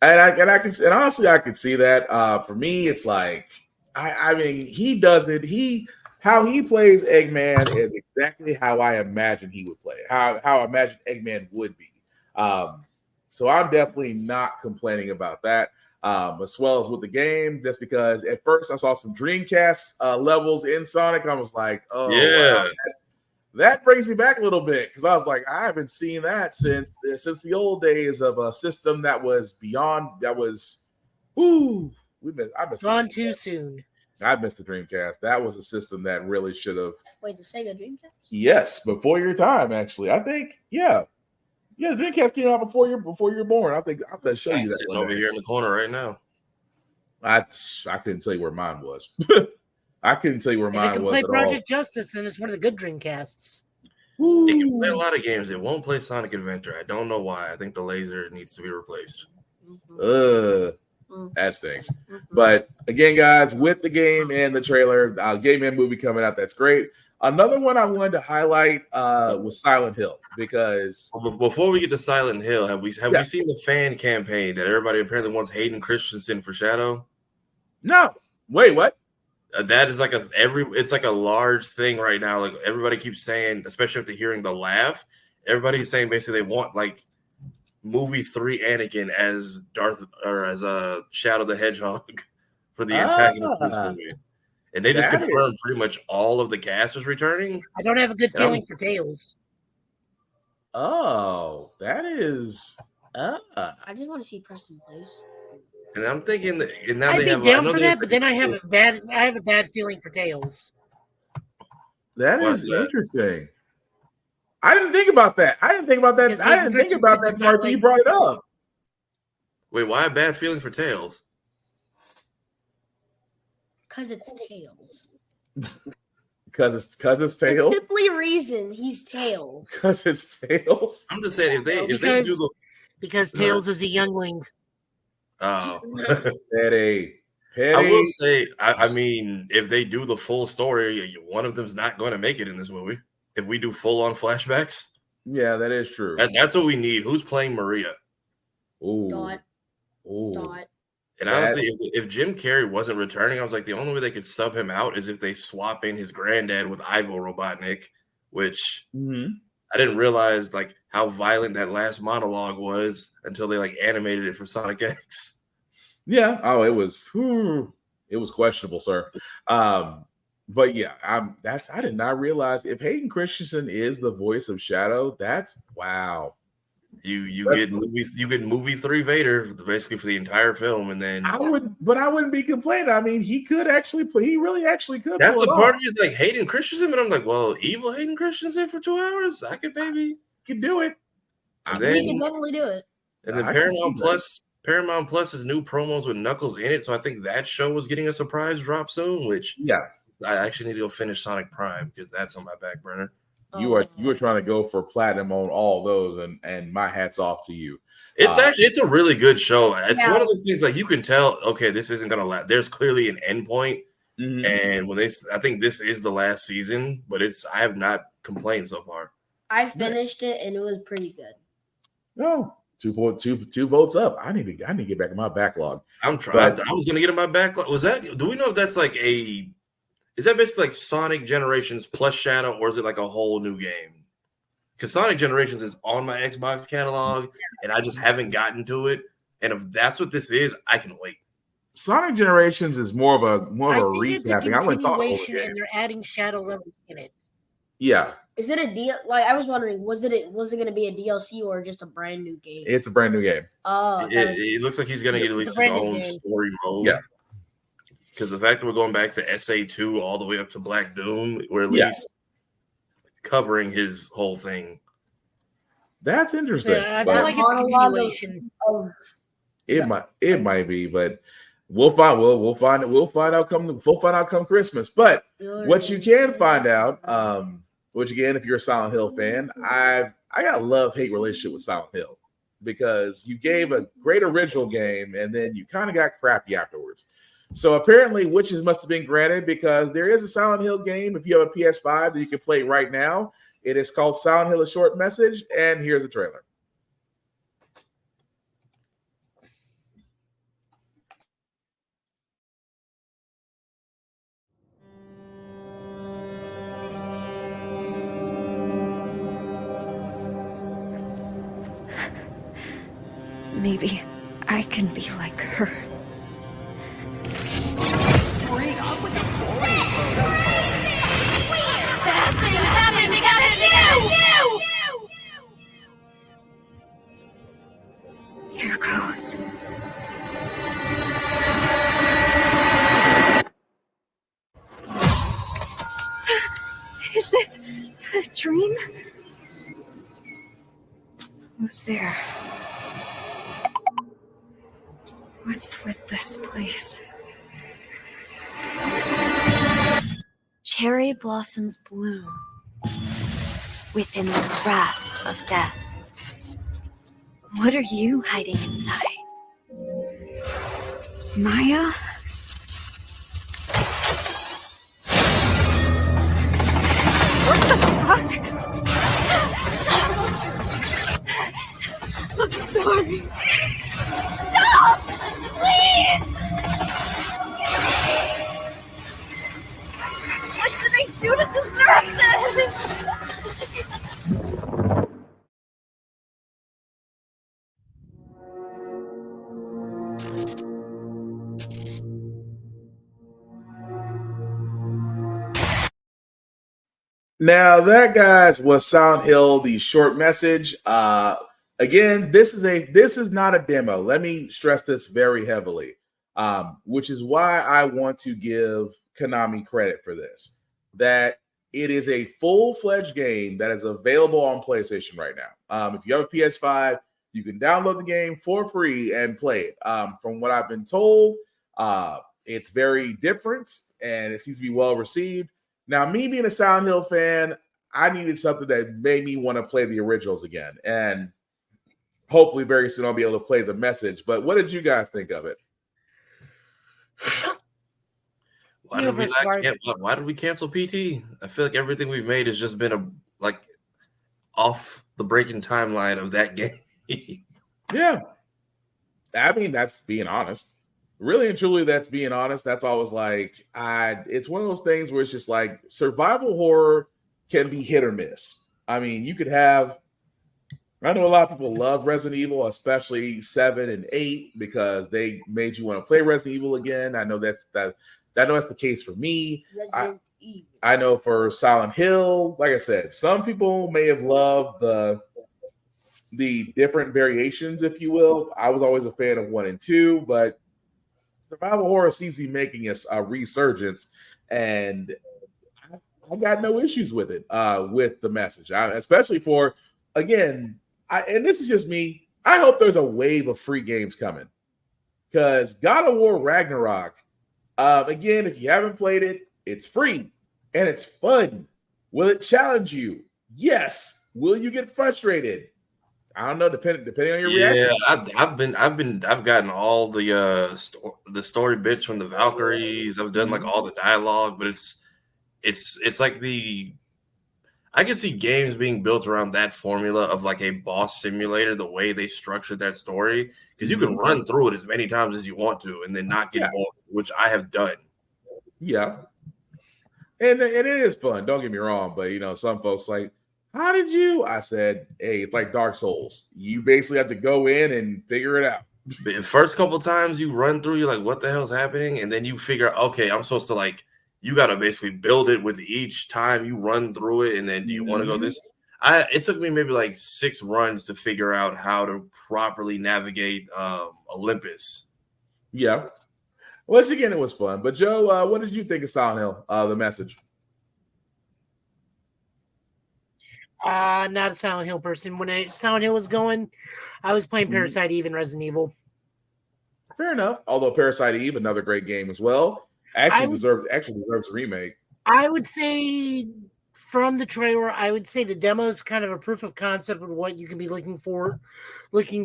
And I can, and honestly, I can see that. For me, it's like I mean, he does it. How he plays Eggman is exactly how I imagine he would play it. How I imagine Eggman would be. So I'm definitely not complaining about that. As well as with the game, just because at first I saw some Dreamcast levels in Sonic, I was like, oh yeah. wow. That brings me back a little bit because I was like, I haven't seen that since the old days of a system that was beyond. That was, I missed gone too soon. I missed the Dreamcast. That was a system that really should have. Wait, the Sega Dreamcast? Yes, before your time, actually. I think, yeah, the Dreamcast came out before you're born. I think I'll have to show you that. Sitting over here in the corner right now. I couldn't tell you where mine was. I couldn't tell you where mine was. If it can play Project Justice, then it's one of the good Dreamcasts. It can play a lot of games. It won't play Sonic Adventure. I don't know why. I think the laser needs to be replaced. That stinks. But again, guys, with the game and the trailer, game and movie coming out, that's great. Another one I wanted to highlight was Silent Hill because before we get to Silent Hill, have we seen the fan campaign that everybody apparently wants Hayden Christensen for Shadow? No. Wait, what? That is like it's like a large thing right now. Like everybody keeps saying, especially after hearing the laugh, everybody's saying basically they want like movie 3 Anakin as Shadow the Hedgehog for the antagonist of this movie. And they just confirmed pretty much all of the cast is returning. I don't have a good feeling for Tails. Oh, that is. I just want to see Preston Place. And I'm thinking, and now I'd they be have down for that, but then I have a bad feeling for Tails. That is interesting. I didn't think about that. I didn't think about that part until you brought it up. Wait, why a bad feeling for Tails? Because it's Tails. Because it's Tails. The simply reason he's Tails. Because it's Tails. I'm just saying because Tails is a youngling. Oh, petty. I will say, I mean, if they do the full story, one of them's not going to make it in this movie. If we do full on flashbacks, yeah, that is true. That's what we need. Who's playing Maria? Dot. And honestly, if Jim Carrey wasn't returning, I was like, the only way they could sub him out is if they swap in his granddad with Ivo Robotnik, which I didn't realize like how violent that last monologue was until they like animated it for Sonic X. Yeah. Oh, it was questionable, sir. But yeah, I did not realize if Hayden Christensen is the voice of Shadow, that's wow. You get movie 3 Vader basically for the entire film, and then I wouldn't be complaining. I mean, he could actually play. He really actually could. That's the part of me is like Hayden Christensen, but I'm like, well, evil Hayden Christensen for 2 hours, I could maybe do it. He can definitely do it. And then Paramount Plus is new promos with Knuckles in it, so I think that show was getting a surprise drop soon. Which I actually need to go finish Sonic Prime because that's on my back burner. You are trying to go for platinum on all those, and my hat's off to you. It's a really good show. It's one of those things like you can tell. Okay, this isn't gonna last. There's clearly an end point, and I think this is the last season, but I have not complained so far. I finished it and it was pretty good. No, 2 votes up. I need to get back in my backlog. I'm trying. I was gonna get in my backlog. Do we know if that's like is that basically like Sonic Generations plus Shadow, or is it like a whole new game? Because Sonic Generations is on my Xbox catalog, and I just haven't gotten to it. And if that's what this is, I can wait. Sonic Generations is more of a recapping. I continuation, and they're adding Shadow levels in it. Yeah. Is it a deal? Like I was wondering, was it going to be a DLC or just a brand new game? It's a brand new game. Oh, it looks like he's going to get at least his own story mode. Yeah. Because the fact that we're going back to SA2 all the way up to Black Doom, we're at least covering his whole thing. That's interesting. Yeah, I feel like it's a continuation. It might be, but We'll find out come Christmas. But what you can find out, which again, if you're a Silent Hill fan, I got a love-hate relationship with Silent Hill because you gave a great original game and then you kind of got crappy afterwards. So apparently wishes must have been granted because there is a Silent Hill game if you have a PS5 that you can play right now. It is called Silent Hill: A Short Message, and here's a trailer. Maybe I can be like her. Here goes. Is this a dream? Who's there? What's with this place? Cherry blossoms bloom within the grasp of death. What are you hiding inside? Maya? What the fuck? I'm sorry. Stop! Please! What did I do to deserve this? Now that, guys, was Silent Hill: The Short Message. Again, this is not a demo. Let me stress this very heavily, which is why I want to give Konami credit for this. That it is a full-fledged game that is available on PlayStation right now. If you have a PS5, you can download the game for free and play it. From what I've been told, it's very different and it seems to be well received. Now, me being a Silent Hill fan, I needed something that made me want to play the originals again. And hopefully very soon I'll be able to play the message. But what did you guys think of it? Why did we cancel PT? I feel like everything we've made has just been off the breaking timeline of that game. Yeah. I mean, that's being honest. Really and truly, that's being honest. That's always like, it's one of those things where it's just like survival horror can be hit or miss. I mean, you could have, I know a lot of people love Resident Evil, especially 7 and 8, because they made you want to play Resident Evil again. I know that's the case for me. I know for Silent Hill, like I said, some people may have loved the different variations, if you will. I was always a fan of 1 and 2, but survival horror seems to be making a resurgence, and I got no issues with it, with the message, especially for, again, and this is just me, I hope there's a wave of free games coming, because God of War Ragnarok, again, if you haven't played it, it's free, and it's fun. Will it challenge you? Yes. Will you get frustrated? I don't know, depending on your reaction. Yeah, I've gotten all the story bits from the Valkyries. I've done like all the dialogue, but it's like I can see games being built around that formula of like a boss simulator, the way they structured that story, because you can run through it as many times as you want to and then not get bored, which I have done. Yeah. And it is fun, don't get me wrong, but some folks like, how did you? I said, hey, it's like Dark Souls. You basically have to go in and figure it out. The first couple times you run through, you're like, what the hell's happening? And then you figure out, okay, I'm supposed to you got to basically build it with each time you run through it. And then do you want to go this? It took me maybe like 6 runs to figure out how to properly navigate Olympus. Yeah. Well, again, it was fun. But Joe, what did you think of Silent Hill, the message? Not a Silent Hill person. When Silent Hill was going, I was playing Parasite Eve and Resident Evil. Fair enough. Although Parasite Eve, another great game as well, deserves a remake. I would say from the trailer, I would say the demo is kind of a proof of concept of what you can be looking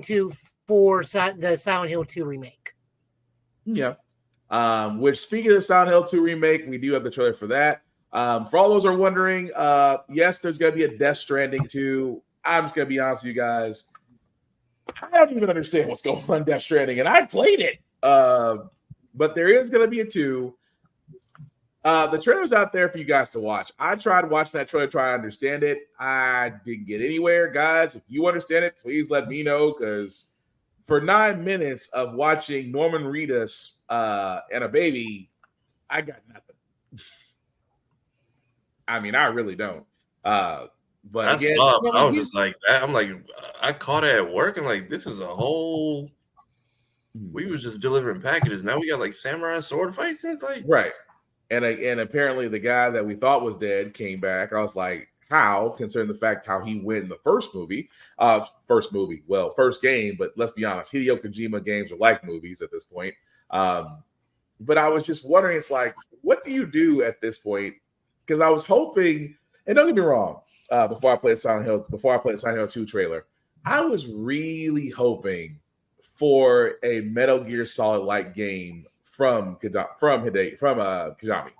to for the Silent Hill 2 remake. Yeah. Which, speaking of the Silent Hill 2 remake, we do have the trailer for that. For all those who are wondering, yes, there's going to be a Death Stranding 2. I'm just going to be honest with you guys. I don't even understand what's going on in Death Stranding, and I played it. But there is going to be a 2. The trailer's out there for you guys to watch. I tried watching that trailer, try to understand it. I didn't get anywhere. Guys, if you understand it, please let me know, because for 9 minutes of watching Norman Reedus and a baby, I got nothing. I mean, I really don't. But I again, saw it, I was just like, I'm like, I caught it at work and like, this is a whole. We was just delivering packages. Now we got like samurai sword fights. Like, right. And apparently the guy that we thought was dead came back. I was like, how? Considering the fact how he went in the first game. But let's be honest, Hideo Kojima games are like movies at this point. But I was just wondering, it's like, what do you do at this point? Because I was hoping, and don't get me wrong, before I played Silent Hill 2 trailer, I was really hoping for a Metal Gear Solid like game from Konami,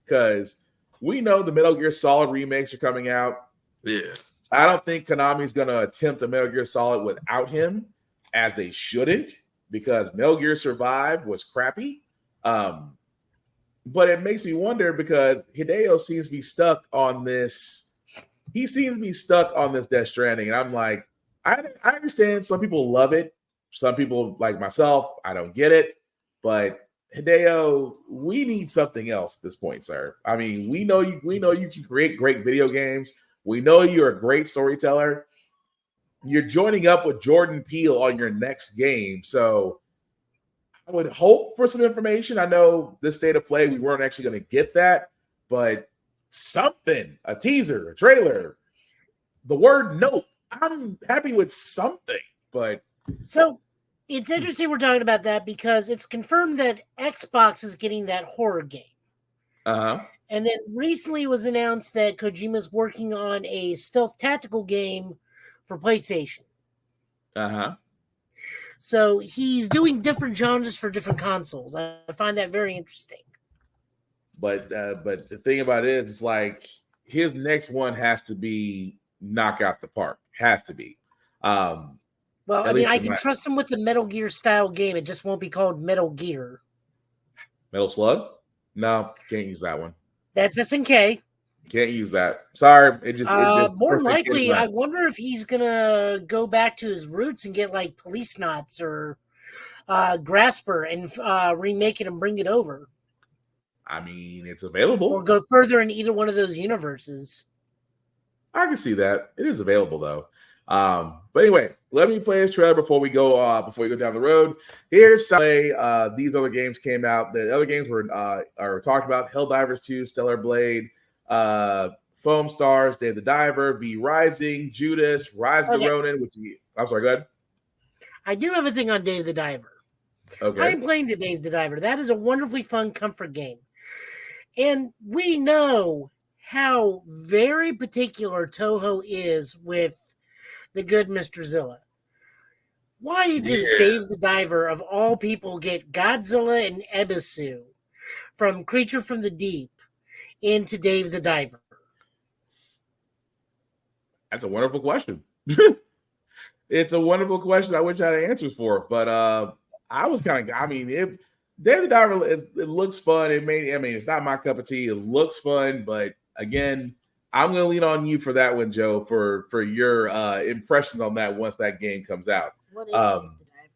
because we know the Metal Gear Solid remakes are coming out. Yeah, I don't think Konami's going to attempt a Metal Gear Solid without him, as they shouldn't, because Metal Gear Survive was crappy. But it makes me wonder, because Hideo seems to be stuck on this. He seems to be stuck on this Death Stranding, and I'm like, I understand some people love it. Some people, like myself, I don't get it. But Hideo, we need something else at this point, sir. I mean, we know you can create great video games. We know you're a great storyteller. You're joining up with Jordan Peele on your next game, so I would hope for some information. I know this state of play, we weren't actually going to get that, but something, a teaser, a trailer, the word nope. I'm happy with something, but so it's interesting we're talking about that, because it's confirmed that Xbox is getting that horror game. Uh-huh. And then recently it was announced that Kojima's working on a stealth tactical game for PlayStation. Uh-huh. So he's doing different genres for different consoles. I find that very interesting. But the thing about it is, it's like his next one has to be knock out the park. Has to be. Well, I mean, I can trust him with the Metal Gear style game. It just won't be called Metal Gear. Metal Slug? No, can't use that one. That's SNK. Can't use that. Sorry. It just more than likely, I wonder if he's gonna go back to his roots and get like Police Knots or Grasper and remake it and bring it over. I mean, it's available. Or go further in either one of those universes. I can see that. It is available though. But anyway, let me play this trailer before we go down the road. Here's these other games came out. The other games are talked about: Helldivers 2, Stellar Blade, Foam Stars, Dave the Diver, V Rising, Judas, Rise of the Ronin. I'm sorry, go ahead. I do have a thing on Dave the Diver. Okay. I'm playing the Dave the Diver. That is a wonderfully fun comfort game. And we know how very particular Toho is with the good Mr. Zilla. Why does Dave the Diver, of all people, get Godzilla and Ebisu from Creature from the Deep into Dave the Diver? That's a wonderful question. It's a wonderful question. I wish I had answers for, but I was kind of. I mean, if Dave the Diver, it looks fun. It's not my cup of tea. It looks fun, but again, I'm going to lean on you for that one, Joe, for your impressions on that once that game comes out. Yeah,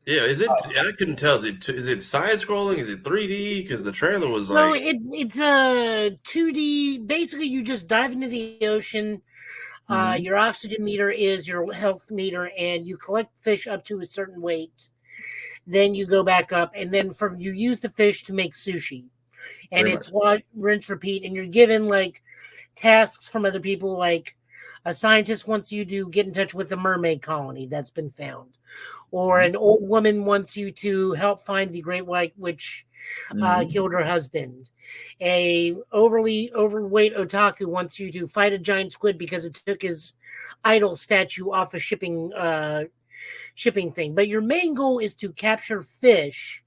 is it? I couldn't tell. Is it side scrolling? Is it 3D? Because the trailer was like. No, it's a 2D. Basically, you just dive into the ocean. Your oxygen meter is your health meter, and you collect fish up to a certain weight. Then you go back up, and then you use the fish to make sushi, and it's rinse, repeat. And you're given like tasks from other people, like a scientist wants you to get in touch with the mermaid colony that's been found, or an old woman wants you to help find the Great White Witch killed her husband. A overly overweight otaku wants you to fight a giant squid because it took his idol statue off a shipping thing. But your main goal is to capture fish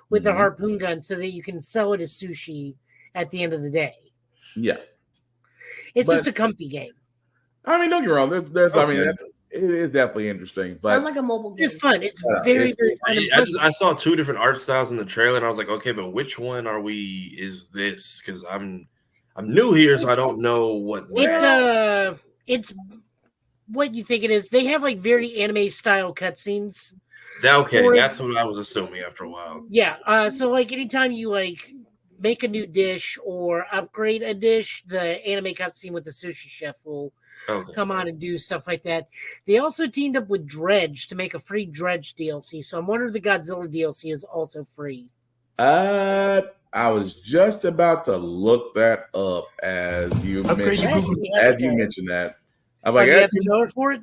with a harpoon gun so that you can sell it as sushi at the end of the day. Yeah. It's just a comfy game. I mean, don't get me wrong. There's I mean, it is definitely interesting. But Sounds like a mobile game. It's fun. It's very fun. I saw two different art styles in the trailer, and I was like, okay, but which one is this? Because I'm new here, so I don't know what. It's what you think it is. They have like very anime style cutscenes. Okay, that's what I was assuming after a while. Yeah. So like anytime you like make a new dish or upgrade a dish, the anime cutscene with the sushi chef will come on and do stuff like that. They also teamed up with Dredge to make a free Dredge DLC. So I'm wondering if the Godzilla DLC is also free. I was just about to look that up as you mentioned that. I'm like, you have to go for it?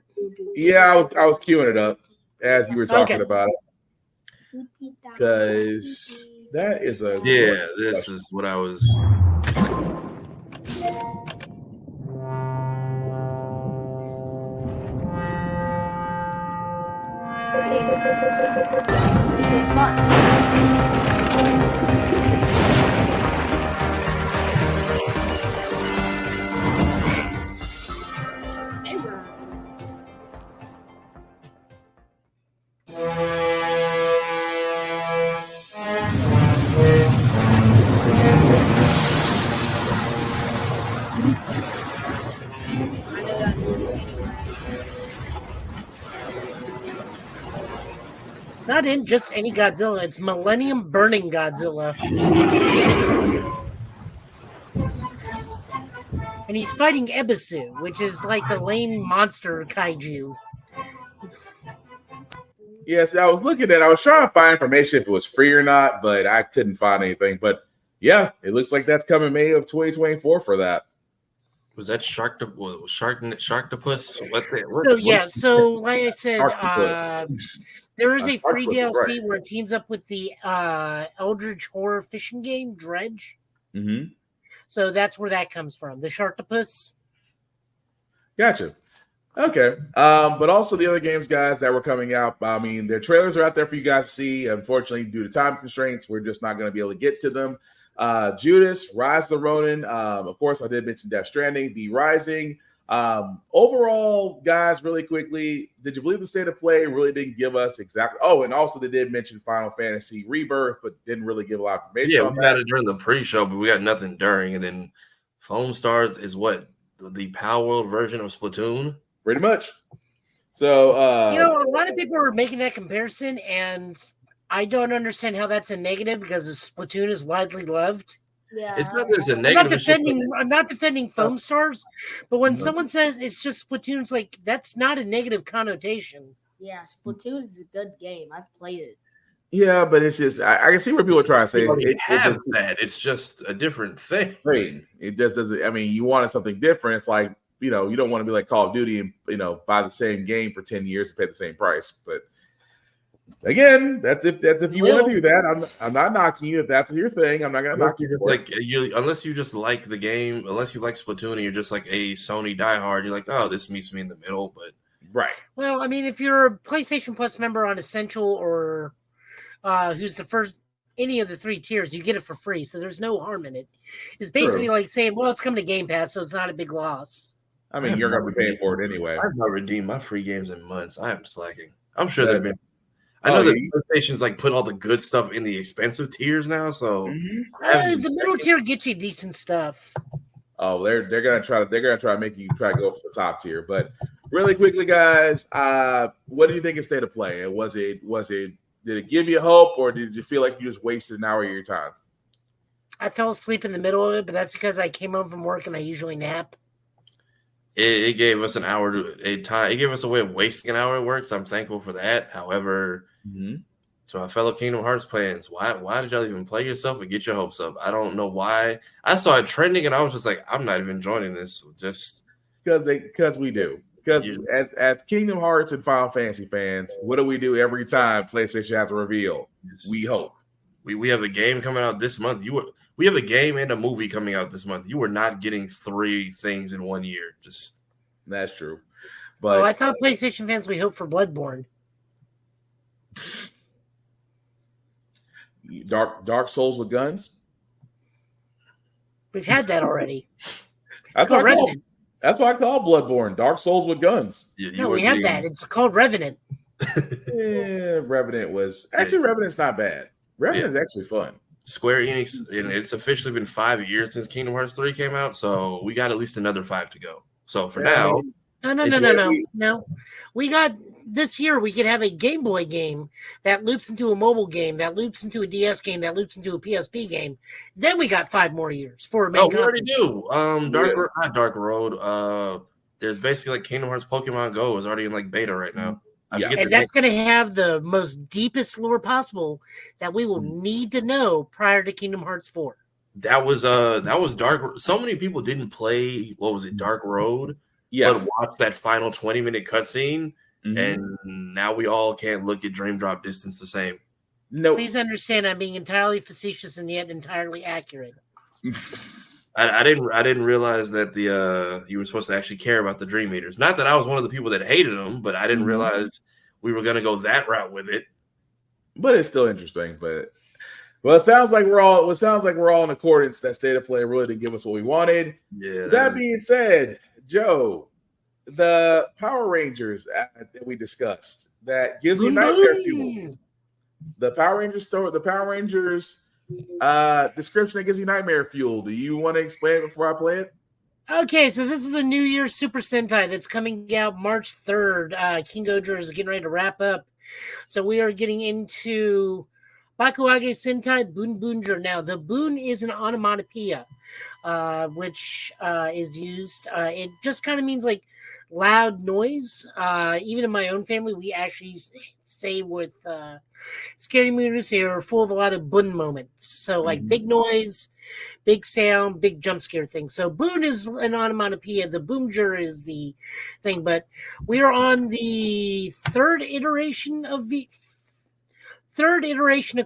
Yeah, I was queuing it up as you were talking about it. Because that is this is what I was. It's not in just any Godzilla. It's Millennium Burning Godzilla. And he's fighting Ebisu, which is like the lame monster kaiju. Yes, I was looking at. I was trying to find information if it was free or not, but I couldn't find anything. But yeah, it looks like that's coming May of 2024 for that. Was that Sharktopus? So like I said, there is a free DLC where it teams up with the Eldritch horror fishing game Dredge. Mm-hmm. So that's where that comes from. The Sharktopus. Gotcha. Okay. But also the other games, guys, that were coming out. I mean, their trailers are out there for you guys to see. Unfortunately, due to time constraints, we're just not going to be able to get to them. Judas, Rise of the Ronin. Of course, I did mention Death Stranding, The Rising. Overall, guys, really quickly, did you believe the state of play really didn't give us exactly? Oh, and also they did mention Final Fantasy Rebirth, but didn't really give a lot of information. Yeah, we got it during the pre-show, but we got nothing during. And then Foam Stars is what? The Power World version of Splatoon? Pretty much. So, a lot of people are making that comparison, and I don't understand how that's a negative because Splatoon is widely loved. Yeah, it's not that it's a negative. I'm not defending Foam Stars, but when someone says it's just Splatoon's, like that's not a negative connotation. Yeah, Splatoon is a good game. I've played it. Yeah, but it's just I can see what people are trying to say. It's just a different thing. It just doesn't. I mean, you wanted something different. It's like you don't want to be like Call of Duty and buy the same game for 10 years and pay the same price. But again, that's if you want to do that. I'm not knocking you if that's your thing. I'm not gonna knock you. Like unless you just like the game, unless you like Splatoon and you're just like a Sony diehard, you're like, oh, this meets me in the middle. But right. Well, I mean, if you're a PlayStation Plus member on Essential or who's the first any of the 3 tiers, you get it for free. So there's no harm in it. It's basically like saying, well, it's coming to Game Pass, so it's not a big loss. I mean, you're gonna be paying for it anyway. I've not redeemed my free games in months. I am slacking. I'm sure they've been. I know that PlayStation's like put all the good stuff in the expensive tiers now, so the middle tier gets you decent stuff. Oh, they're gonna try to make you try to go for the top tier. But really quickly, guys, what do you think of state of play? Did it give you hope, or did you feel like you just wasted an hour of your time? I fell asleep in the middle of it, but that's because I came home from work and I usually nap. It gave us an hour It gave us a way of wasting an hour at work, so I'm thankful for that. However, to my fellow Kingdom Hearts fans, why did y'all even play yourself and get your hopes up? I don't know why. I saw it trending and I was just like, I'm not even joining this. Just because we do. Because as Kingdom Hearts and Final Fantasy fans, what do we do every time PlayStation has a reveal? We hope. We have a game coming out this month. We have a game and a movie coming out this month. You are not getting 3 things in 1 year. That's true. But I thought PlayStation fans, we hope for Bloodborne. Dark Souls with guns. We've had that already. That's what I call Bloodborne. Dark Souls with guns. No, we have that. It's called Revenant. Revenant's not bad. Revenant's actually fun. Square Enix, and it's officially been 5 years since Kingdom Hearts 3 came out, so we got at least another 5 to go. So for now, no. We got this year. We could have a Game Boy game that loops into a mobile game, that loops into a DS game, that loops into a PSP game. Then we got 5 more years for a main. We already do. Not Dark Road. There's basically like Kingdom Hearts Pokemon Go is already in like beta right now. And that's going to have the most deepest lore possible that we will need to know prior to Kingdom Hearts 4. That was Dark. So many people didn't play Dark Road, but watched that final 20-minute cutscene, and now we all can't look at Dream Drop Distance the same. No, please understand, I'm being entirely facetious and yet entirely accurate. I didn't realize that you were supposed to actually care about the Dream Eaters. Not that I was one of the people that hated them, but I didn't realize we were going to go that route with it. But it's still interesting. But it sounds like we're all in accordance that State of Play really didn't give us what we wanted. Yeah. That being said, Joe, the Power Rangers that we discussed that gives me nightmare fuel. The Power Rangers description that gives you nightmare fuel. Do you want to explain it before I play it? Okay, so this is the New Year's Super Sentai that's coming out March 3rd. King Ghidorah is getting ready to wrap up. So we are getting into Bakuage Sentai Bun Bunjer. Now, the Bun is an onomatopoeia, which is used. It just kind of means like loud noise. Even in my own family, we actually say with scary movies, they are full of a lot of Bun moments. So like big noise, big sound, big jump scare thing. So Boon is an onomatopoeia. The Boomjer is the thing. But we are on the third iteration of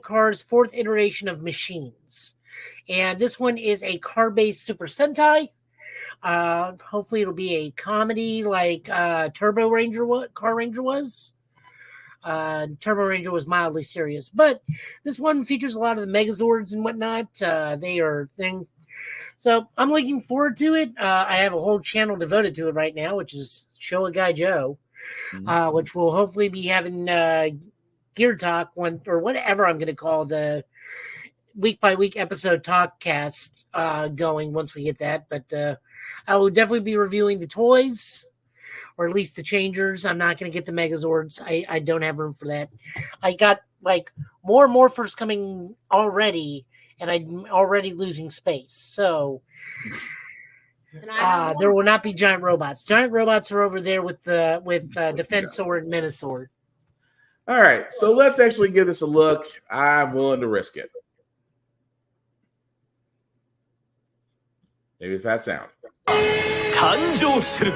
cars, fourth iteration of machines. And this one is a car-based Super Sentai. Hopefully it'll be a comedy like Turbo Ranger, what Car Ranger was. Turbo Ranger was mildly serious, but this one features a lot of the Megazords and whatnot. They are thing. So I'm looking forward to it. I have a whole channel devoted to it right now, which is Show a Guy Joe, which will hopefully be having Gear Talk one or whatever I'm going to call the week by week episode talk cast going once we get that. But I will definitely be reviewing the toys, or at least the changers. I'm not going to get the Megazords. I don't have room for that. I got like more Morphers coming already, and I'm already losing space. So there will not be giant robots. Giant robots are over there with Defense Sword and Menace Sword. All right, so let's actually give this a look. I'm willing to risk it. Maybe if that sound. 誕生する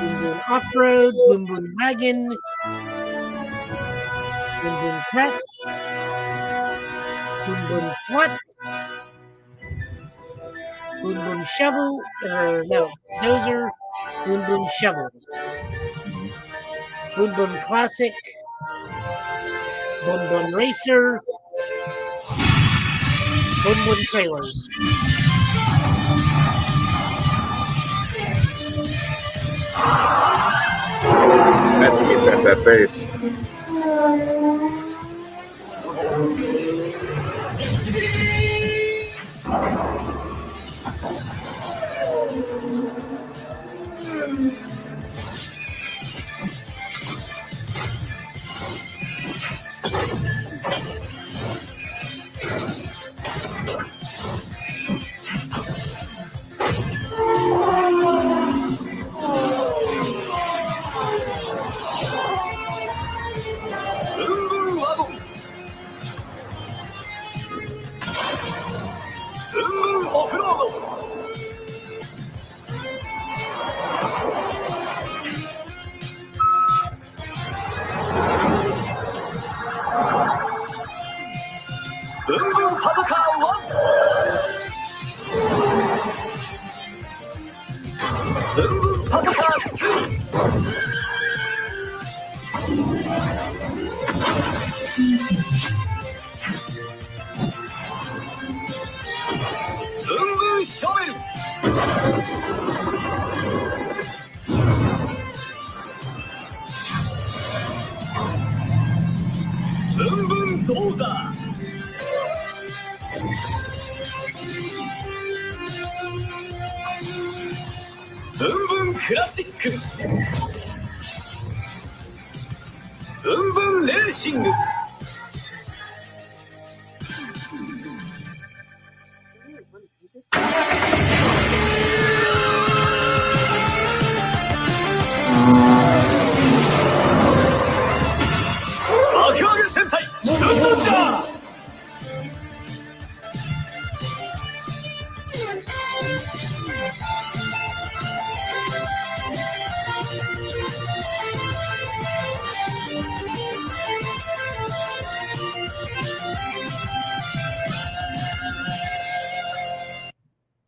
Boom Boom Off-Road, Boom Boom Wagon, Boom Boom Pet, Boom Boom SWAT, Boom Boom Shovel, Dozer, Boom Boom Shovel, Boom Boom Classic, Boom Boom Racer, Boom Boom Trailers. That face.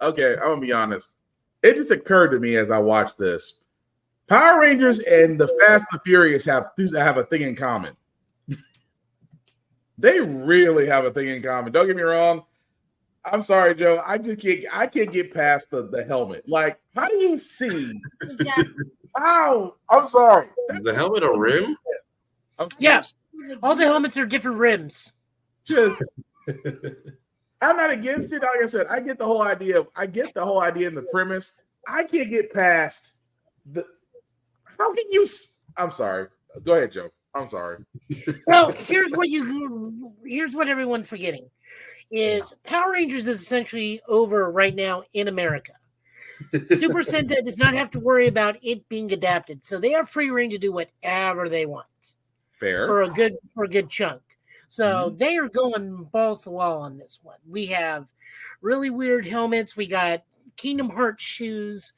Okay, I'm gonna be honest. It just occurred to me as I watched this. Power Rangers and the Fast and the Furious have a thing in common. They really have a thing in common. Don't get me wrong. I'm sorry, Joe. I can't get past the helmet. Like, how do you see? Exactly. How? I'm sorry. The helmet a rim? Yes. All the helmets are different rims. Just I'm not against it. Like I said, I get the whole idea and the premise. I can't get past the how can you I'm sorry. Go ahead, Joe. I'm sorry. Well, here's what everyone's forgetting is Power Rangers is essentially over right now in America. Super Sentai does not have to worry about it being adapted, so they have free reign to do whatever they want. Fair for a good chunk. So they are going balls to the wall on this one. We have really weird helmets. We got Kingdom Hearts shoes,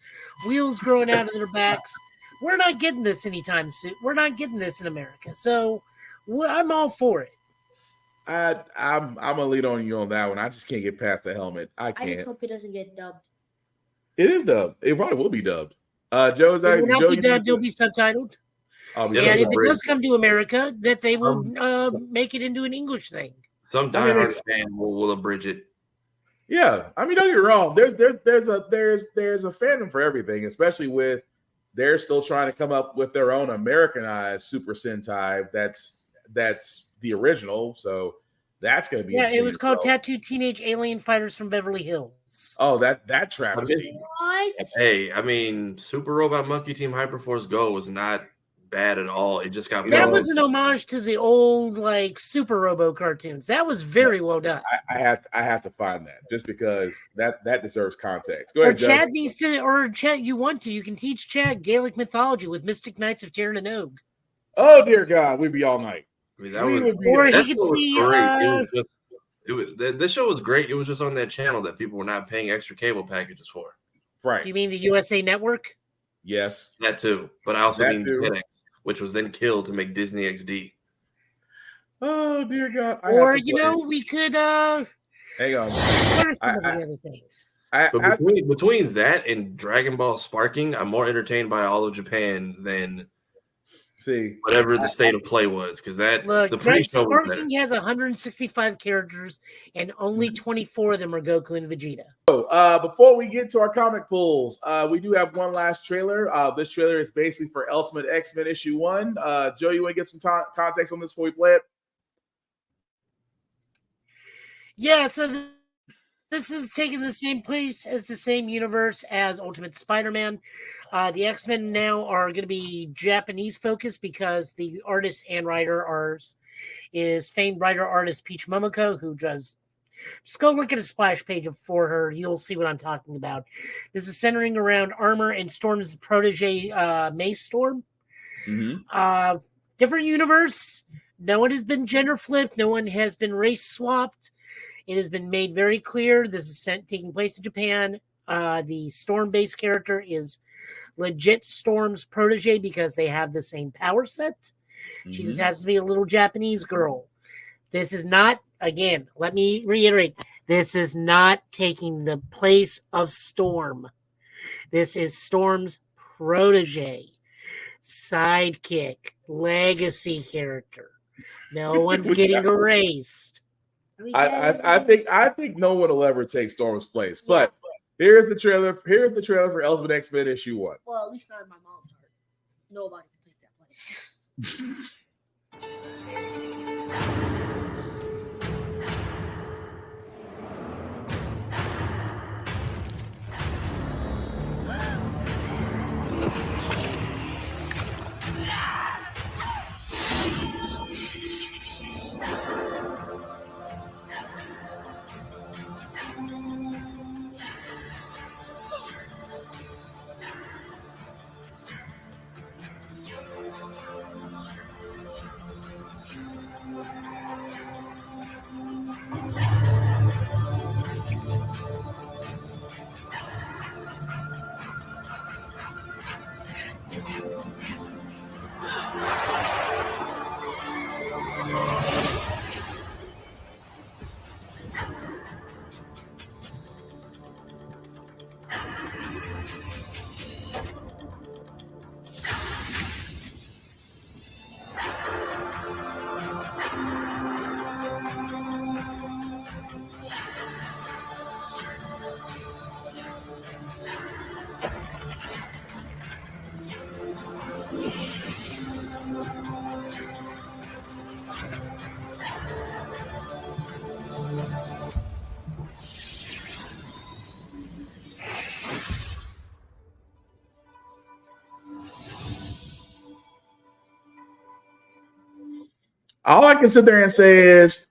wheels growing out of their backs. We're not getting this anytime soon. We're not getting this in America. So I'm all for it. I'm gonna lead on you on that one. I just can't get past the helmet. I can't. I just hope it doesn't get dubbed. It is dubbed. It probably will be dubbed. Joe's it will not be dubbed. It'll be subtitled. And if it does come to America, that they will make it into an English thing. Some diehard fan will abridge it. Yeah, I mean, don't get me wrong. There's a fandom for everything, especially with they're still trying to come up with their own Americanized Super Sentai. That's the original, so that's going to be it was called Tattooed Teenage Alien Fighters from Beverly Hills. Oh, that travesty. What? Hey, I mean, Super Robot Monkey Team Hyperforce Go was not bad at all. It just got was an homage to the old like Super Robo cartoons. That was very well done. I have to find that just because that deserves context. Go ahead, Chad needs to, or Chad, you want to? You can teach Chad Gaelic mythology with Mystic Knights of Tir na Nog. Oh dear God, we'd be all night. I mean, that was, or he could see. This show was great. It was just on that channel that people were not paying extra cable packages for. Right? Do you mean the USA Network? Yes, that too. But I also mean too. FedEx, which was then killed to make Disney XD. Oh dear God! Or we could. Hang on. What are some of the other things? But between that and Dragon Ball Sparking, I'm more entertained by all of Japan than whatever the state of play was, because the pre-show was better. Sparking has 165 characters, and only 24 of them are Goku and Vegeta. So, before we get to our comic pulls, we do have one last trailer. This trailer is basically for Ultimate X-Men issue 1. Joe, you want to get some context on this before we play it? Yeah, so this is taking the same place as the same universe as Ultimate Spider-Man. The X-Men now are going to be Japanese focused because the artist and writer is famed writer-artist Peach Momoko, who does... Just go look at a splash page for her. You'll see what I'm talking about. This is centering around Armor and Storm's protege, May Storm. Mm-hmm. Different universe. No one has been gender flipped. No one has been race swapped. It has been made very clear this is taking place in Japan. The Storm-based character is legit Storm's protege because they have the same power set. Mm-hmm. She just happens to be a little Japanese girl. This is not, again, let me reiterate, this is not taking the place of Storm. This is Storm's protege, sidekick, legacy character. No one's getting erased. I think no one will ever take Storm's place. But here's the trailer. Here's the trailer for Ultimate X-Men issue 1. Well, at least not in my mom's heart. Nobody can take that place. All I can sit there and say is,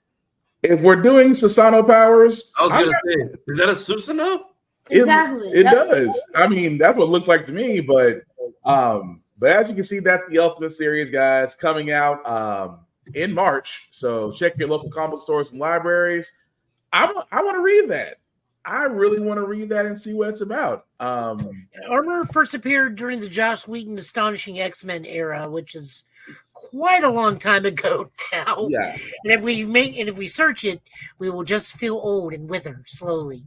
if we're doing Susano powers, I was going to say, is that a Susanoo? Exactly. It does. I mean, that's what it looks like to me. But as you can see, that's the Ultimate series, guys, coming out in March. So check your local comic book stores and libraries. I want to read that. I really want to read that and see what it's about. Armor first appeared during the Joss Whedon Astonishing X-Men era, which is quite a long time ago now. Yeah. And if we search it, we will just feel old and wither slowly.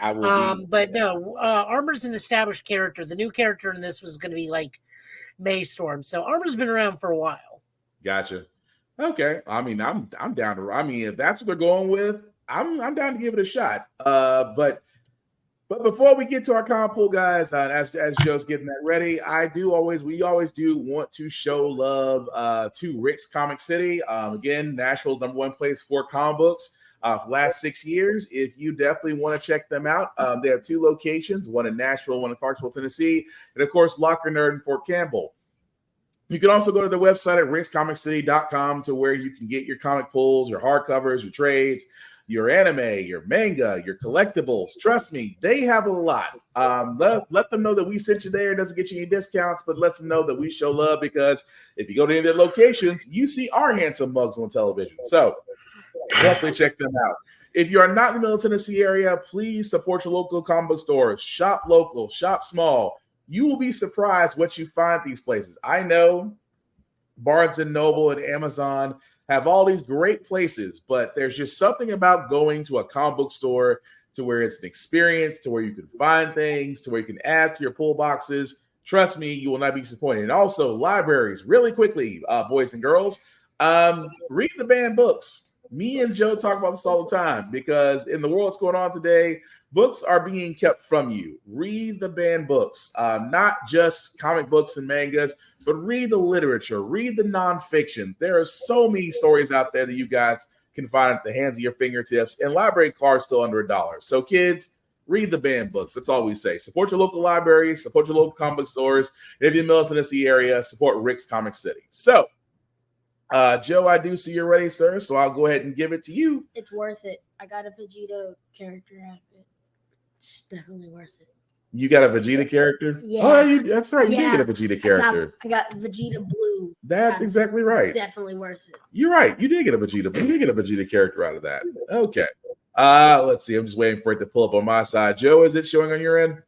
But no, Armor's an established character. The new character in this was going to be like Maystorm. So Armor's been around for a while. Gotcha. Okay. I mean, I'm down to. I mean, if that's what they're going with, I'm down to give it a shot. But before we get to our comic pool, guys, as Joe's getting that ready, we always do want to show love to Rick's Comic City. Again, Nashville's #1 place for comic books for the last 6 years. If you definitely want to check them out, they have 2 locations, one in Nashville, one in Clarksville, Tennessee, and of course, Locker Nerd in Fort Campbell. You can also go to their website at rickscomiccity.com to where you can get your comic pulls, your hardcovers, your trades, your anime, your manga, your collectibles. Trust me, they have a lot. Let them know that we sent you there. It doesn't get you any discounts, but let them know that we show love, because if you go to any of their locations, you see our handsome mugs on television. So definitely check them out. If you are not in the Middle Tennessee area, please support your local comic book stores. Shop local, shop small. You will be surprised what you find at these places. I know Barnes & Noble and Amazon have all these great places, but there's just something about going to a comic book store to where it's an experience, to where you can find things, to where you can add to your pull boxes. Trust me, you will not be disappointed. And also libraries, really quickly, boys and girls, read the banned books. Me and Joe talk about this all the time, because in the world that's going on today, books are being kept from you. Read the banned books, not just comic books and mangas, but read the literature, read the nonfiction. There are so many stories out there that you guys can find at the hands of your fingertips, and library cards still under $1. So kids, read the banned books. That's all we say. Support your local libraries, support your local comic book stores. And if you're in the Middle Tennessee area, support Rick's Comic City. So, Joe, I do see you're ready, sir, so I'll go ahead and give it to you. It's worth it. I got a Vegeta character outfit. It's definitely worth it. You got a Vegeta character? Yeah. Oh, that's right. You did get a Vegeta character. I got Vegeta Blue. That's exactly right. Definitely worth it. You're right. You did get a Vegeta. You did get a Vegeta character out of that. Okay. Let's see. I'm just waiting for it to pull up on my side. Joe, is it showing on your end?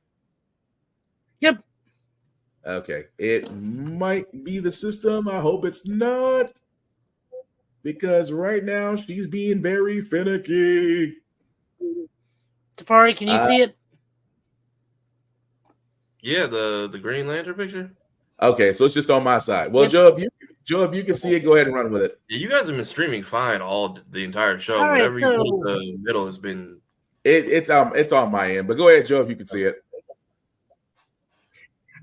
Yep. Okay. It might be the system. I hope it's not, because right now she's being very finicky. Tafari, can you see it? Yeah, the Green Lantern picture. Okay, so it's just on my side. Well, Joe, if you can see it, go ahead and run with it. Yeah, you guys have been streaming fine all the entire show. All right, Whatever you so put in the middle has been. It's on my end, but go ahead, Joe, if you can see it.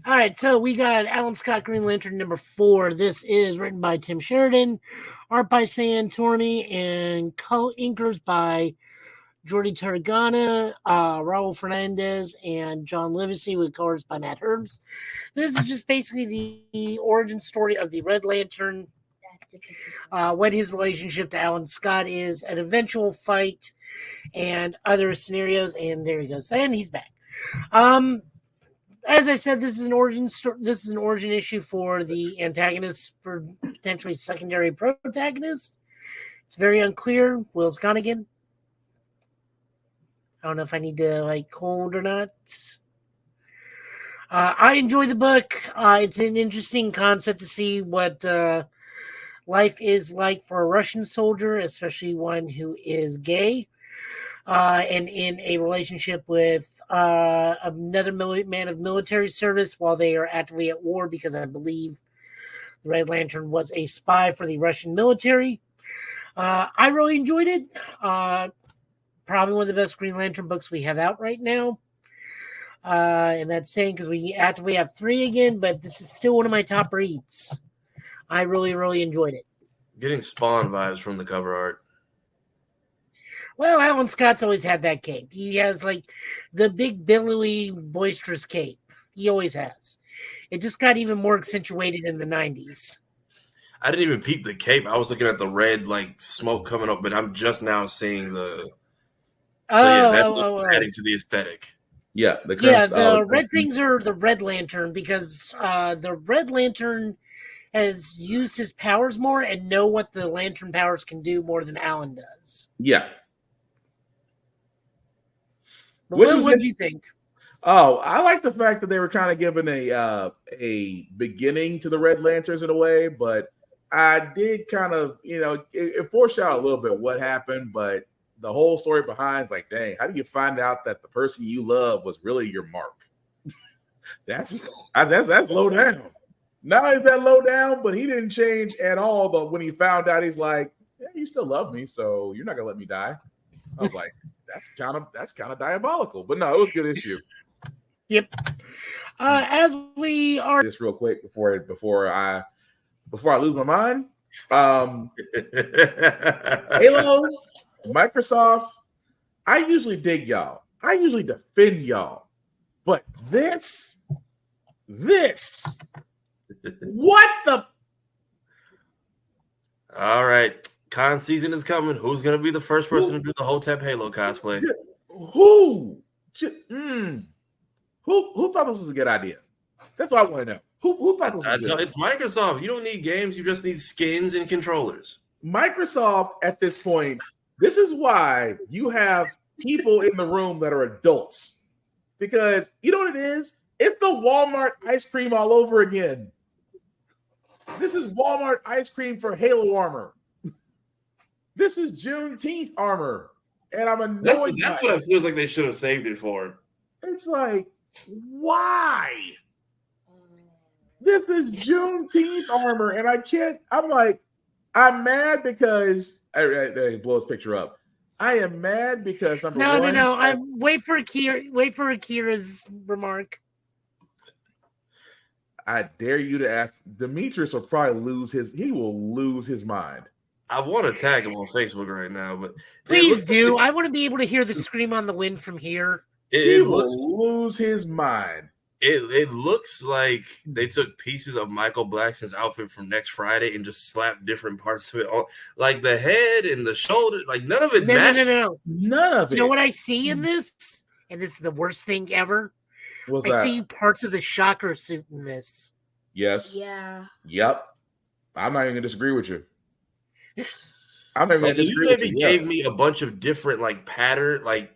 All right, so we got Alan Scott Green Lantern number 4. This is written by Tim Sheridan, art by San Tormey, and co-inkers by Jordi Tarragona, Raul Fernandez, and John Livesey, with colors by Matt Herbst. This is just basically the origin story of the Red Lantern, what his relationship to Alan Scott is, an eventual fight, and other scenarios. And there he goes, and he's back. As I said, this is an origin issue for the antagonist, for potentially secondary protagonist. It's very unclear. Will's gone again. I don't know if I need to hold or not. I enjoy the book. It's an interesting concept to see what life is like for a Russian soldier, especially one who is gay, and in a relationship with another man of military service while they are actively at war, because I believe the Red Lantern was a spy for the Russian military. I really enjoyed it. Probably one of the best Green Lantern books we have out right now. And that's saying, because we actively have 3 again, but this is still one of my top reads. I really, really enjoyed it. Getting Spawn vibes from the cover art. Well, Alan Scott's always had that cape. He has the big, billowy, boisterous cape. He always has. It just got even more accentuated in the 90s. I didn't even peep the cape. I was looking at the red smoke coming up, but I'm just now seeing the. Adding to the aesthetic. Yeah, the red things are the Red Lantern, because the Red Lantern has used his powers more and know what the Lantern powers can do more than Alan does. Yeah. But what do you think? Oh, I like the fact that they were kind of giving a beginning to the Red Lanterns in a way, but I did kind of, it foreshadowed a little bit what happened, but the whole story behind is dang, how do you find out that the person you love was really your mark? that's low down. Not only is that low down, but he didn't change at all. But when he found out, he's like, yeah, you still love me, so you're not gonna let me die. I was like, that's kind of diabolical. But no, it was a good issue. Yep. As we are this real quick before I lose my mind. Halo, Microsoft, I usually dig y'all. I usually defend y'all. But this, what the? All right. Con season is coming. Who's going to be the first person to do the Hotep Halo cosplay? Who thought this was a good idea? That's what I want to know. Who thought this was good? It's Microsoft. You don't need games. You just need skins and controllers. Microsoft, at this point, this is why you have people in the room that are adults. Because you know what it is? It's the Walmart ice cream all over again. This is Walmart ice cream for Halo armor. This is Juneteenth armor. And I'm annoyed. That's what it feels like they should have saved it for. It's like, why? This is Juneteenth armor. And I'm mad because I blow his picture up. I am mad because No. Wait for Akira's remark. I dare you to ask. Demetrius will probably lose his mind. I want to tag him on Facebook right now, but please do. I want to be able to hear the scream on the wind from here. He will lose his mind. It looks like they took pieces of Michael Blackson's outfit from Next Friday and just slapped different parts of it on, like the head and the shoulder. Like none of it matched. No. None of it. You know what I see in this? And this is the worst thing ever. What's I that? see parts of the Shocker suit in this. Yes. Yeah. Yep. I'm not even gonna disagree with you. I'm not even Like, gonna you disagree with maybe you. gave me a bunch of different pattern,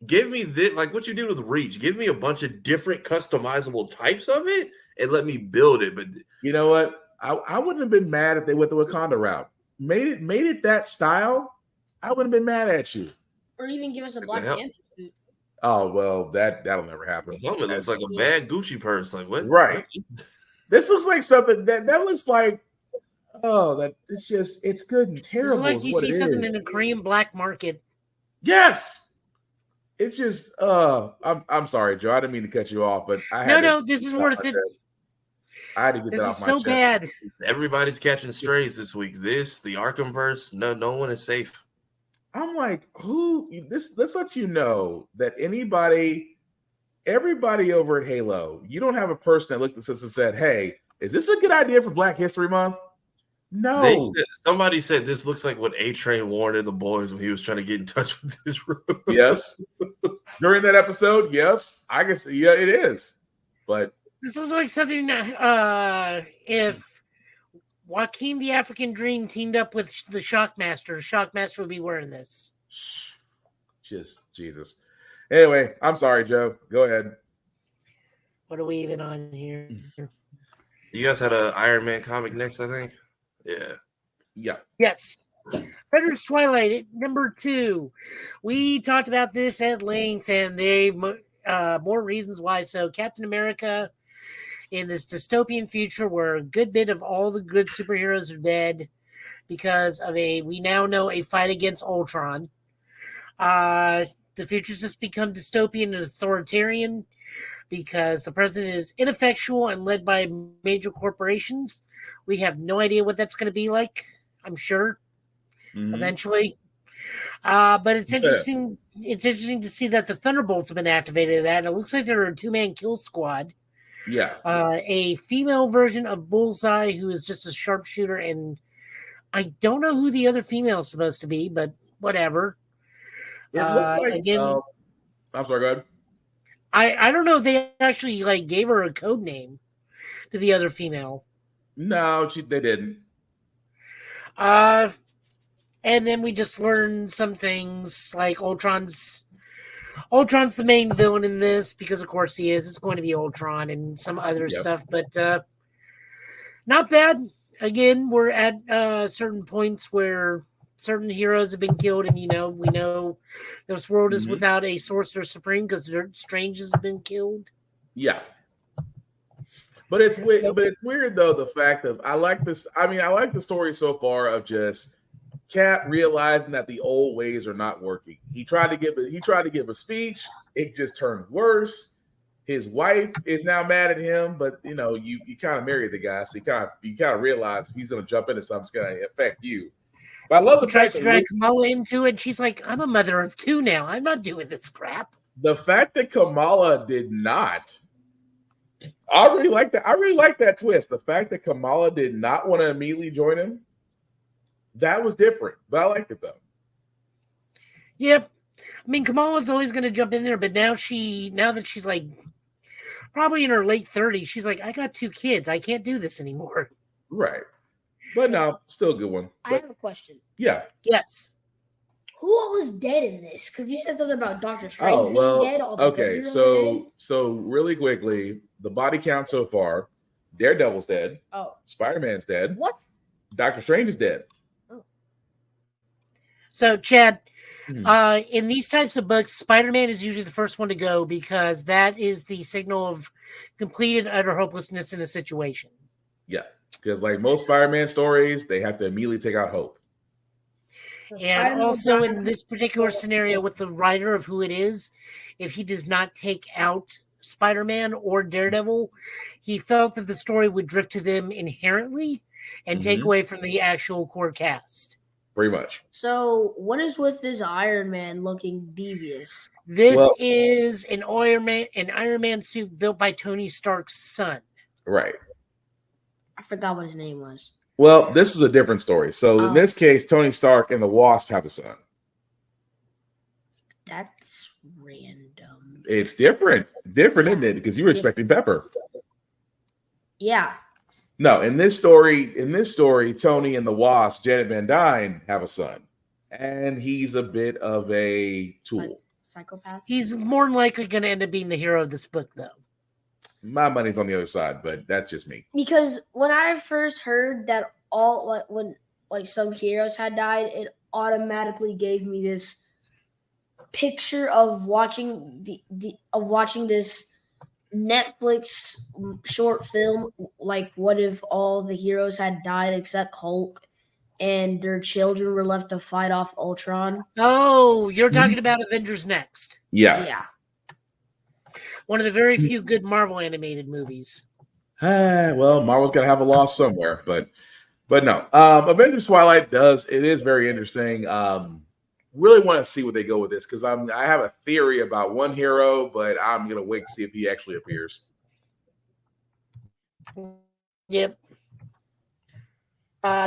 give me this, what you did with Reach. Give me a bunch of different customizable types of it and let me build it. But you know what? I wouldn't have been mad if they went the Wakanda route. Made it that style. I wouldn't have been mad at you. Or even give us a Black Panther suit. Oh well, that'll never happen. The helmet looks like a bad Gucci purse. Like what? Right. This looks like something that looks like. Oh, that it's good and It's terrible. like you see something in a Korean black market. Yes. It's just I'm sorry, Joe. I didn't mean to cut you off, but I had No, this is worth it. I had to get this that is off my so chest. bad. Everybody's catching strays this week. The Arkhamverse, no one is safe. I'm like, this lets you know that everybody over at Halo, you don't have a person that looked at this and said, hey, is this a good idea for Black History Month? No. Somebody said this looks like what A-Train warned the boys when he was trying to get in touch with his room. Yes. During that episode, yes. I guess, yeah, it is. But this looks like something if Joaquin the African Dream teamed up with the Shockmaster would be wearing this. Just Jesus. Anyway, I'm sorry, Joe. Go ahead. What are we even on here? You guys had an Iron Man comic next, I think. Yeah. Yes. Predator's Twilight #2. We talked about this at length, and they more reasons why. So Captain America, in this dystopian future where a good bit of all the good superheroes are dead because of we now know a fight against Ultron. The future's just become dystopian and authoritarian because the president is ineffectual and led by major corporations. We have no idea what that's going to be like. I'm sure eventually. But it's interesting. It's interesting to see that the Thunderbolts have been activated. And it looks like they're a 2-man kill squad. Yeah. A female version of Bullseye who is just a sharpshooter, and I don't know who the other female is supposed to be, but whatever. It looks like again. I'm sorry, go ahead. I don't know if they actually gave her a code name to the other female. No, they didn't. And then we just learned some things like Ultron's the main villain in this because of course he is. It's going to be Ultron and some other stuff, but not bad. Again, we're at certain points where certain heroes have been killed, and we know this world is without a Sorcerer Supreme because Strange has been killed. Yeah. But it's weird though, the fact of I like this. I mean, I like the story so far of just Cap realizing that the old ways are not working. He tried to give a speech. It just turned worse. His wife is now mad at him, but you kind of married the guy, so you kind of realize if he's going to jump into something, it's going to affect you. But I love the fact that drag Kamala into it. She's like, I'm a mother of 2 now. I'm not doing this crap. The fact that Kamala did not. I really like that. I really like that twist. The fact that Kamala did not want to immediately join him, that was different. But I liked it though. Yep. I mean, Kamala's always going to jump in there, but now that she's probably in her late 30s, she's like, I got 2 kids. I can't do this anymore. Right. But no, still a good one. I have a question. Yeah. Yes. Who all is dead in this? Because you said something about Doctor Strange being dead. Okay, so really quickly, the body count so far: Daredevil's dead. Oh. Spider-Man's dead. What? Doctor Strange is dead. Oh. So, Chad, in these types of books, Spider-Man is usually the first one to go because that is the signal of complete and utter hopelessness in a situation. Yeah, because like most Spider-Man stories, they have to immediately take out hope. And also in this particular scenario with the writer of who it is, if he does not take out Spider-Man or Daredevil, he felt that the story would drift to them inherently and take away from the actual core cast. Pretty much. So what is with this Iron Man looking devious? This is an Iron Man suit built by Tony Stark's son. Right. I forgot what his name was. Well, this is a different story. So in this case, Tony Stark and the Wasp have a son. That's random. It's different, isn't it? Because you were expecting Pepper. Yeah. No, in this story, Tony and the Wasp, Janet Van Dyne, have a son, and he's a bit of a tool. Psychopath. He's more than likely going to end up being the hero of this book, though. My money's on the other side, but that's just me. Because when I first heard that when some heroes had died, it automatically gave me this picture of watching watching this Netflix short film. Like, what if all the heroes had died except Hulk, and their children were left to fight off Ultron? Oh, you're talking about Avengers Next. Yeah. Yeah. One of the very few good Marvel animated movies. Well, Marvel's got to have a loss somewhere, but no. Avengers Twilight is very interesting. Really want to see what they go with this because I have a theory about one hero, but I'm gonna wait to see if he actually appears. Yep.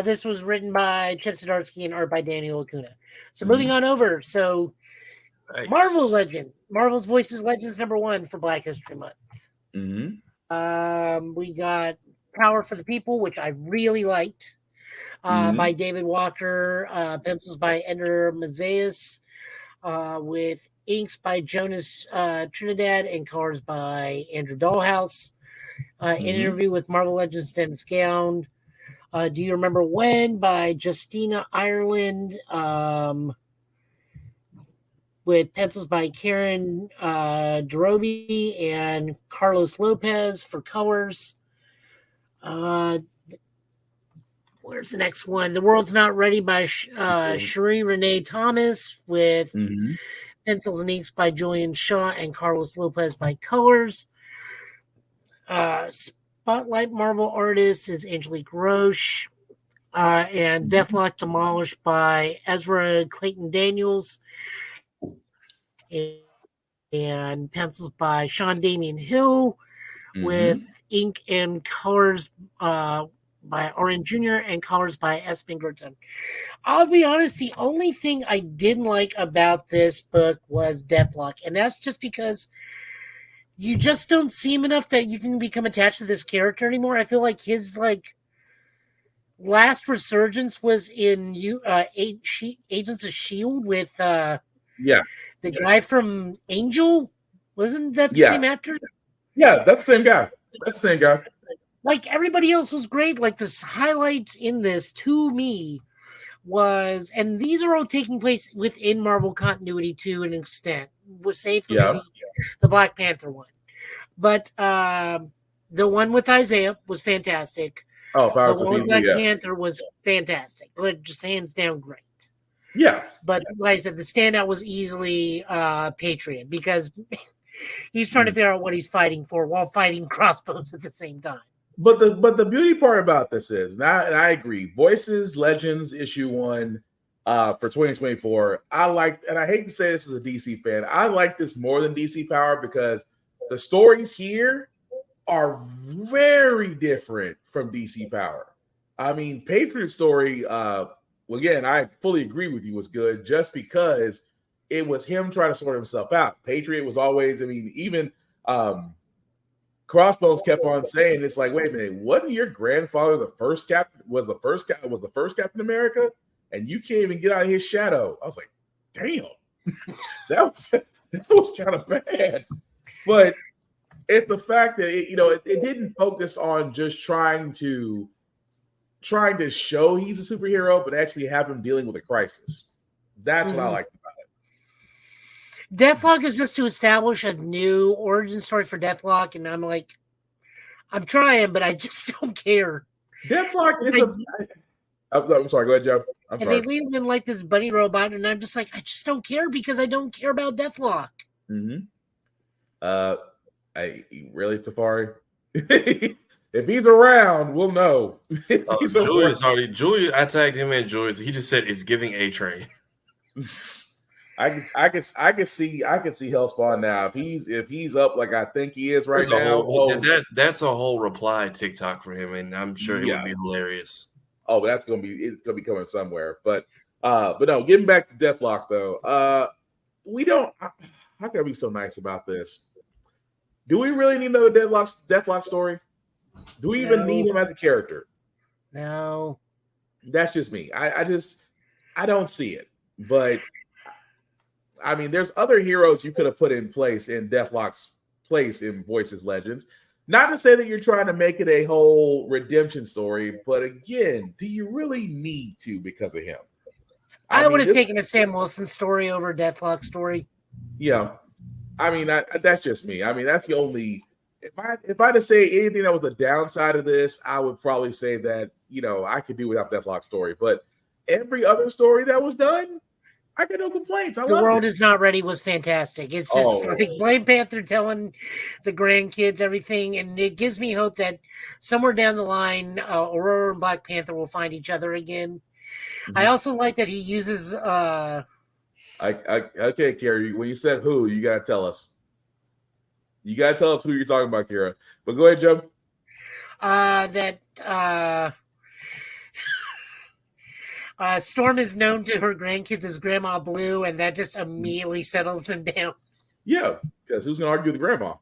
This was written by Chip Zdarsky and art by Daniel Acuna. So moving on over. So Nice. Marvel's Voices Legends #1 for Black History Month. Mm-hmm. We got Power for the People, which I really liked. By David Walker, pencils by Ender Mazias, with inks by Jonas Trinidad and colors by Andrew Dollhouse. An interview with Marvel Legends Tim Scound. Do You Remember When by Justina Ireland, with pencils by Karen Dorobi and Carlos Lopez for colors. Where's the next one? The World's Not Ready by Cherie Renee Thomas, with pencils and inks by Julian Shaw and Carlos Lopez by colors. Spotlight Marvel artist is Angelique Roche, and Deathlock Demolished by Ezra Clayton Daniels, and pencils by Sean Damian Hill, with ink and colors by Oren Jr. and colors by S. Pinkerton. I'll be honest, the only thing I didn't like about this book was Deathlock, and that's just because you just don't see him enough that you can become attached to this character anymore. I feel like his last resurgence was in Agents of S.H.I.E.L.D. with the guy from Angel. Wasn't that the same actor? Yeah, that's the same guy. That's the same guy. Like, everybody else was great. Like, the highlights in this to me was, and these are all taking place within Marvel continuity to an extent, save for maybe the Black Panther one. But the one with Isaiah was fantastic. Oh, the one with Black Panther was fantastic. Just hands down great. Yeah. But like I said, the standout was easily Patriot, because he's trying to figure out what he's fighting for while fighting crossbows at the same time. But the beauty part about this is, and I agree, Voices Legends issue 1 for 2024. I like, and I hate to say this as a DC fan, I like this more than DC Power because the stories here are very different from DC Power. I mean, Patriot's story, again, I fully agree with you, was good just because it was him trying to sort himself out. Patriot was always, I mean, even Crossbones kept on saying, it's like, wait a minute, wasn't your grandfather the first Captain Captain America? And you can't even get out of his shadow. I was like, damn, that was kind of bad. But it's the fact that it didn't focus on just trying to show he's a superhero, but actually have him dealing with a crisis. That's what I liked about it. Deathlock is just to establish a new origin story for Deathlock, and I'm like, I'm trying, but I just don't care. Deathlock is I'm sorry, go ahead, Joe. I'm sorry. They leave him in like this bunny robot, and I'm just like, I just don't care because I don't care about Deathlock. Really, Tafari? If he's around, we'll know. Julius, I tagged him in Julius. He just said it's giving A-Train. I can see Hellspawn now. If he's up like I think he is right now. That's a whole reply TikTok for him, and I'm sure it would be hilarious. Oh, but it's gonna be coming somewhere. But no, getting back to Deathlock though. How can I be so nice about this? Do we really need another Deathlock story? Do we even need him as a character? No. That's just me. I don't see it. But I mean, there's other heroes you could have put in place in Deathlock's place in Voices Legends. Not to say that you're trying to make it a whole redemption story, but again, do you really need to because of him? I would have taken a Sam Wilson story over Deathlock story. Yeah, I mean, that's just me. I mean, that's the only. If I had to say anything that was the downside of this, I would probably say that I could do without Deathlock's story. But every other story that was done, I got no complaints. The World Is Not Ready was fantastic. It's just like Black Panther telling the grandkids everything, and it gives me hope that somewhere down the line, Aurora and Black Panther will find each other again. Mm-hmm. I also like that he uses. Okay, Carrie. When you said who, you gotta tell us. You gotta tell us who you're talking about, Kira. But go ahead, Joe. Storm is known to her grandkids as Grandma Blue, and that just immediately settles them down. Yeah, because who's gonna argue with Grandma?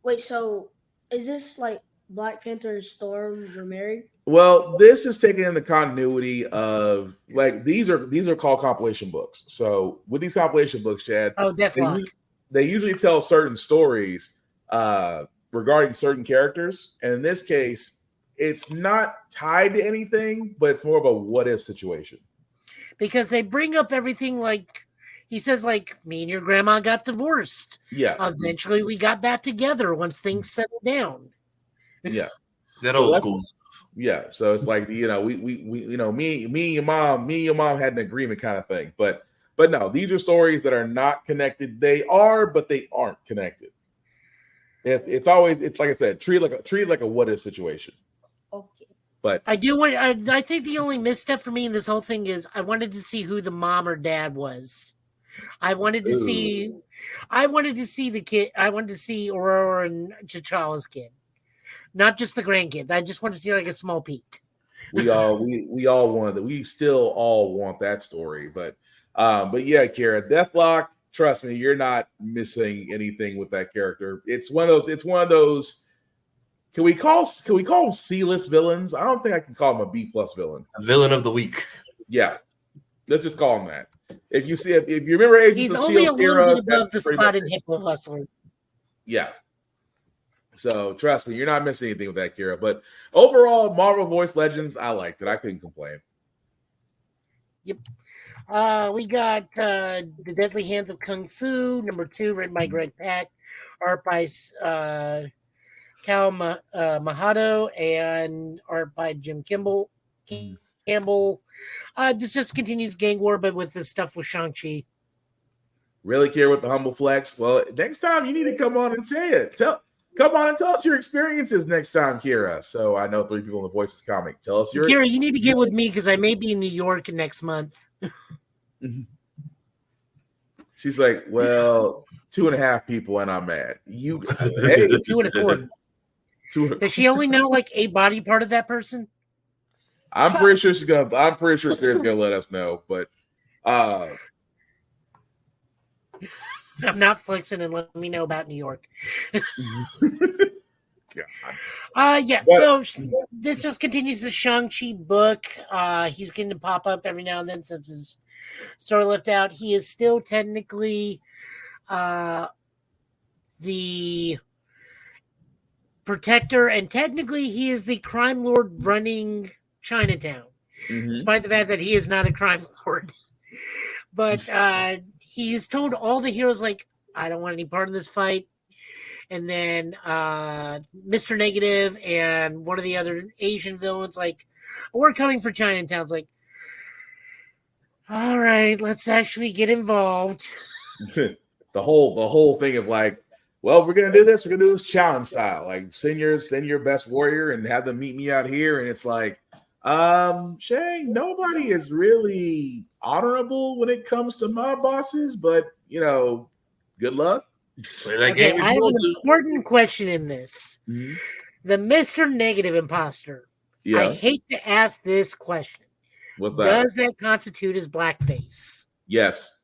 Wait, so is this like Black Panther and Storm were married? Well, this is taking in the continuity of like these are called compilation books. So with these compilation books, Chad, Deathlock. They usually tell certain stories regarding certain characters, and in this case, it's not tied to anything, but it's more of a what if situation. Because they bring up everything like he says, like me and your grandma got divorced. Yeah. Eventually, we got back together once things settled down. Yeah. That old school. Yeah, so it's like me and your mom had an agreement kind of thing, but no, these are stories that are not connected. They are, but they aren't connected. It's like I said, treat like a what if situation. Okay, but I think the only misstep for me in this whole thing is I wanted to see who the mom or dad was. I wanted to see the kid. I wanted to see Aurora and T'Challa's kid. Not just the grandkids. I just want to see like a small peek. We all want that. We still all want that story, but yeah, Kara, Deathlock. Trust me, you're not missing anything with that character. It's one of those. Can we call them C-list villains? I don't think I can call him a B+ villain. A villain of the week. Yeah, let's just call him that. If you remember Agents he's of only S.H.I.E.L.D. a little era, bit above the spotted hippo hustler. Yeah. So trust me, you're not missing anything with that, Kira. But overall, Marvel Voice Legends, I liked it. I couldn't complain. Yep. We got The Deadly Hands of Kung Fu, #2, written by Greg Pak, art by Cal Mahado, and art by Jim Campbell. This just continues gang war, but with the stuff with Shang-Chi. Really care with the humble flex? Well, next time you need to come on and say it. Come on and tell us your experiences next time, Kira. So I know 3 people in the Voices comic. Tell us your Kira, you need to get with me because I may be in New York next month. She's like, well, 2.5 people and I'm mad. You hey, 2.25. Does she only know like a body part of that person? I'm pretty sure Kira's gonna let us know, but I'm not flexing and let me know about New York. So this just continues the Shang-Chi book. He's going to pop up every now and then since his story left out. He is still technically the protector, and technically he is the crime lord running Chinatown, despite the fact that he is not a crime lord. But he's told all the heroes, like, I don't want any part of this fight. And then Mr. Negative and one of the other Asian villains, like, we're coming for Chinatown's like, all right, let's actually get involved. the whole thing of like, well, we're gonna do this. We're gonna do this challenge style. Like, send your best warrior and have them meet me out here. And it's like, Shang, nobody is really honorable when it comes to mob bosses, but good luck. Okay, I have an important question in this. Mm-hmm. The Mr. Negative imposter. Yeah. I hate to ask this question. What's that? Does that constitute as blackface? Yes.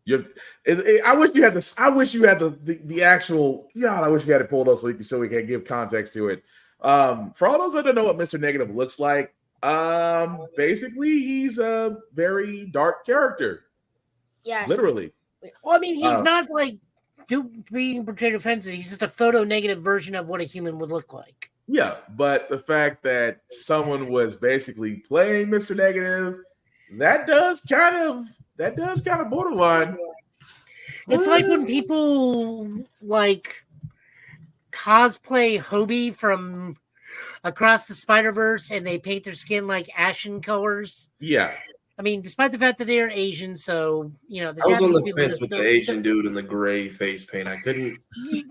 I wish you had this. I wish you had the actual. God, I wish you had it pulled up so we can give context to it. For all those that don't know what Mr. Negative looks like, basically he's a very dark character. Yeah, literally. Well, I mean, he's not like being portrayed offensive. He's just a photo negative version of what a human would look like. Yeah, but the fact that someone was basically playing Mr. Negative That does kind of borderline. It's like when people like cosplay Hobie from Across the Spider-Verse and they paint their skin like ashen colors. Yeah. I mean, despite the fact that they are Asian, so the I was on Japanese the people fence just with the don't- Asian dude in the gray face paint. I couldn't.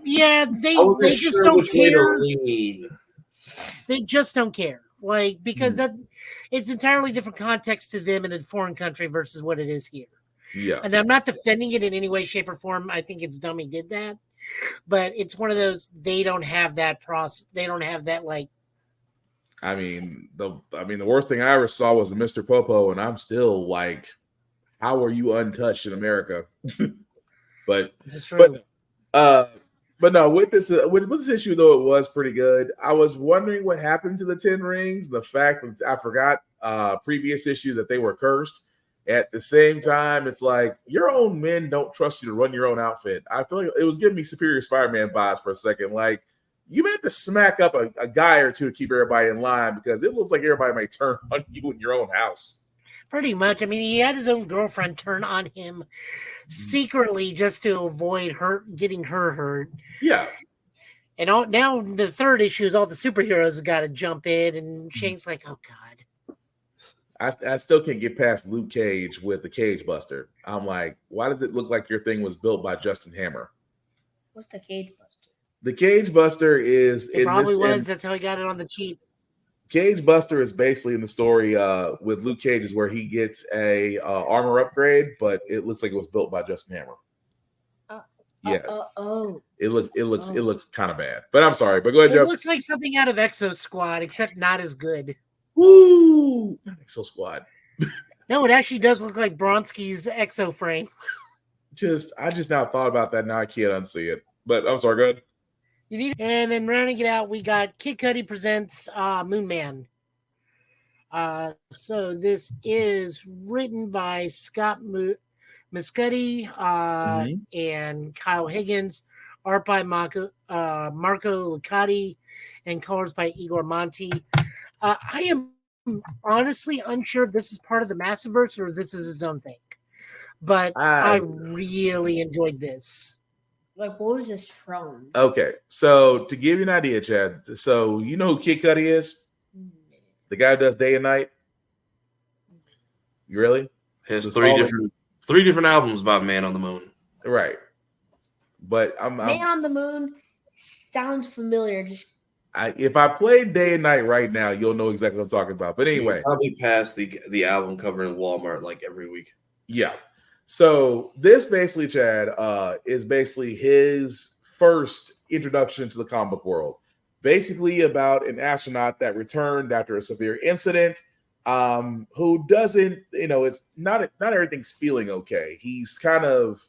Yeah, I they wasn't just sure don't which way to care. lean. They just don't care, because that it's entirely different context to them in a foreign country versus what it is here. Yeah, and I'm not defending it in any way, shape, or form. I think it's dumb he did that, but it's one of those they don't have that process. They don't have that I mean, the worst thing I ever saw was a Mr. Popo, and I'm still like, how are you untouched in America? but This is true. But no, with this issue though, it was pretty good. I was wondering what happened to the 10 rings. The fact that I forgot previous issue that they were cursed. At the same time, it's like your own men don't trust you to run your own outfit. I feel like it was giving me Superior Spider-Man vibes for a second. Like you meant to smack up a guy or two to keep everybody in line because it looks like everybody might turn on you in your own house. Pretty much. I mean, he had his own girlfriend turn on him secretly just to avoid getting her hurt. Yeah. And now the third issue is all the superheroes have got to jump in, and Shane's like, oh, God. I still can't get past Luke Cage with the Cage Buster. I'm like, why does it look like your thing was built by Justin Hammer? What's the Cage Buster? The Cage Buster is It probably was. That's how he got it on the cheap. Cage Buster is basically in the story with Luke Cage is where he gets a armor upgrade, but it looks like it was built by Justin Hammer. It looks kind of bad. But I'm sorry. But go ahead, It Joe. looks like something out of Exo Squad, except not as good. Woo! Not Exo Squad. No, it actually does look like Bronski's Exo frame. I just now thought about that. Now I can't unsee it. But I'm sorry. Go ahead. And then rounding it out, we got Kid Cudi presents Moon Man. So this is written by Scott Muscudi and Kyle Higgins, art by Marco Licati, and colors by Igor Monti. I am honestly unsure if this is part of the Massiverse or if this is its own thing, but I really enjoyed this. Like, what was this from? Okay, so to give you an idea, Chad, so you know who Kid Cudi is? The guy who does Day and Night? You really? Has three different albums about Man on the Moon. Right. But Man on the Moon sounds familiar. If I play Day and Night right now, you'll know exactly what I'm talking about. But anyway. You probably pass the album cover in Walmart like every week. Yeah. So this basically, Chad, is basically his first introduction to the comic book world. Basically about an astronaut that returned after a severe incident, who doesn't, it's not everything's feeling okay. It's kind of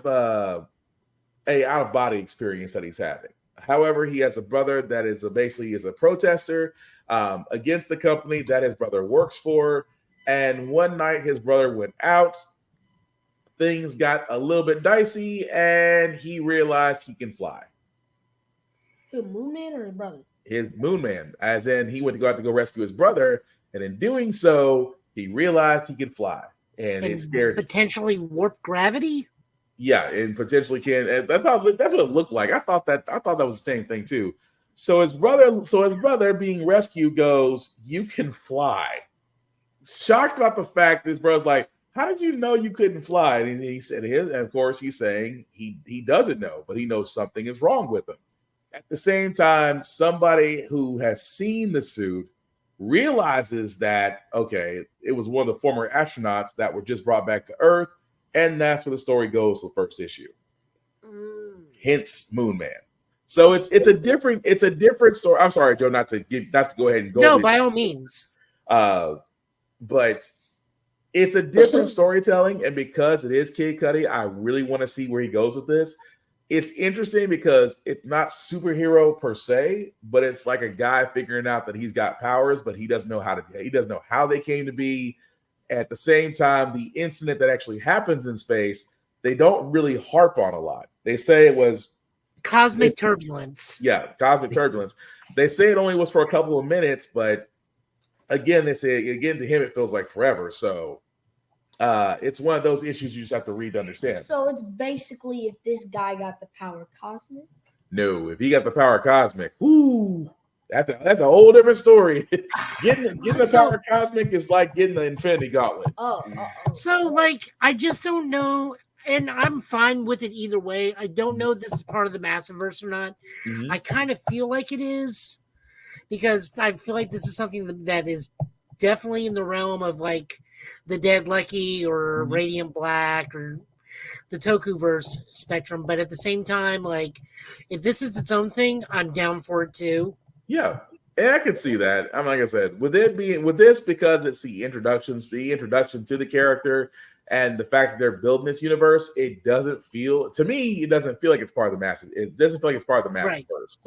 a out of body experience that he's having. However, he has a brother that is basically a protester against the company that his brother works for. And one night his brother went out. Things got a little bit dicey, and he realized he can fly. Who, Moon Man or his brother? His Moon Man, as in he went to go out to go rescue his brother, and in doing so, he realized he could fly, and it scared him. Potentially warp gravity. Yeah, and potentially can. And that's what it looked like. I thought that was the same thing too. So his brother being rescued goes, "You can fly." Shocked about the fact that his brother's like, "How did you know you couldn't fly?" And he said, and of course, he's saying he doesn't know, but he knows something is wrong with him. At the same time, somebody who has seen the suit realizes that, okay, it was one of the former astronauts that were just brought back to Earth, and that's where the story goes to the first issue. Hence Moon Man. So it's a different story. I'm sorry, Joe, not to go ahead and go. No, by all means. But it's a different storytelling, and because it is Kid Cudi, I really want to see where he goes with this. It's interesting because it's not superhero per se, but it's like a guy figuring out that he's got powers, but he doesn't know how they came to be. At the same time, the incident that actually happens in space, they don't really harp on a lot. They say it was cosmic turbulence. Yeah, cosmic turbulence. They say it only was for a couple of minutes, but again, they say again to him it feels like forever. So it's one of those issues you just have to read to understand. So it's basically if this guy got the power cosmic. No, if he got the power cosmic, whoo, that's a whole different story. getting the power cosmic is like getting the Infinity Gauntlet. So like I just don't know, and I'm fine with it either way. I don't know if this is part of the Massiverse or not. Mm-hmm. I kind of feel like it is because I feel like this is something that is definitely in the realm of like the Dead Lucky or Radiant Black or the Tokuverse spectrum. But at the same time, like if this is its own thing, I'm down for it too. Yeah. And I can see that. I'm like I said, with this because it's the introduction to the character and the fact that they're building this universe, it doesn't feel like it's part of the Massive. It doesn't feel like it's part of the Massiverse,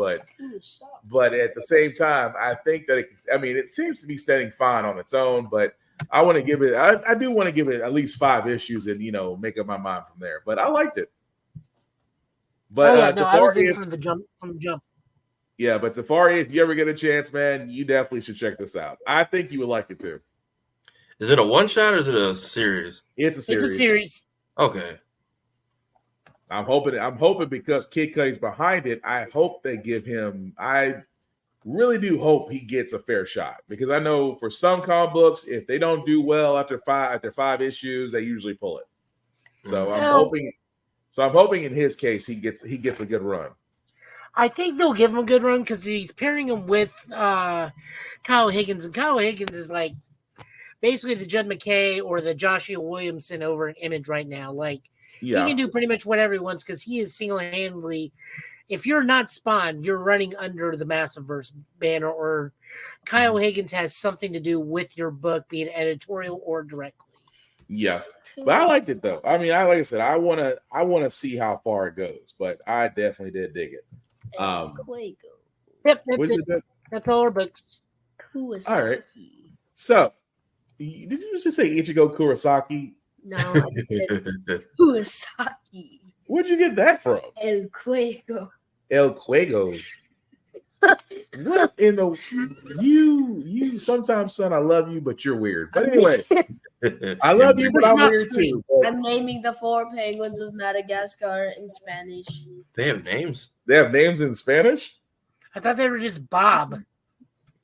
but at the same time, I think that it seems to be standing fine on its own, but I want to give it. I do want to give it at least 5 issues and make up my mind from there. But I liked it. But I was in from the jump. Yeah, but Tafari, if you ever get a chance, man, you definitely should check this out. I think you would like it too. Is it a one shot or is it a series? It's a series. It's a series. Okay. I'm hoping because Kid Cudi's behind it. I hope they give him. I really do hope he gets a fair shot because I know for some comic books, if they don't do well after 5 issues, they usually pull it. So I'm hoping in his case he gets a good run. I think they'll give him a good run because he's pairing him with Kyle Higgins, and Kyle Higgins is like basically the Judd McKay or the Joshua Williamson over in Image right now. Like he can do pretty much whatever he wants because he is single-handedly. If you're not Spawn, you're running under the Massiverse banner, or Kyle Higgins has something to do with your book, be it editorial or directly. Yeah, but I liked it though. I mean, like I said, I want to see how far it goes, but I definitely did dig it. Yep, that's it. That's all our books. All right. So, did you just say Ichigo Kurosaki? No, Kurosaki. Where'd you get that from? El Cuego. El Cuego. What in the you sometimes, son, I love you, but you're weird. But anyway, I love you, but I'm weird too. I'm naming the 4 penguins of Madagascar in Spanish. They have names. They have names in Spanish? I thought they were just Bob.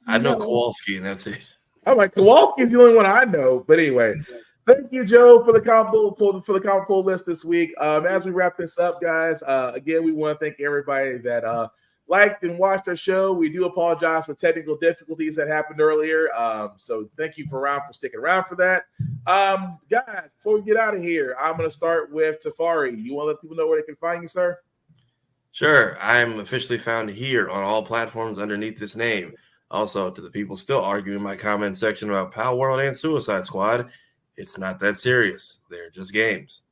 I know Kowalski, and that's it. I'm like, Kowalski's the only one I know. But anyway, thank you, Joe, for the combo for the combo list this week. As we wrap this up, guys, again, we want to thank everybody that liked and watched our show. We do apologize for technical difficulties that happened earlier. So thank you for sticking around for that. Guys, before we get out of here, I'm going to start with Tafari. You want to let people know where they can find you, sir? Sure. I'm officially found here on all platforms underneath this name. Also, to the people still arguing in my comment section about Power World and Suicide Squad, it's not that serious. They're just games.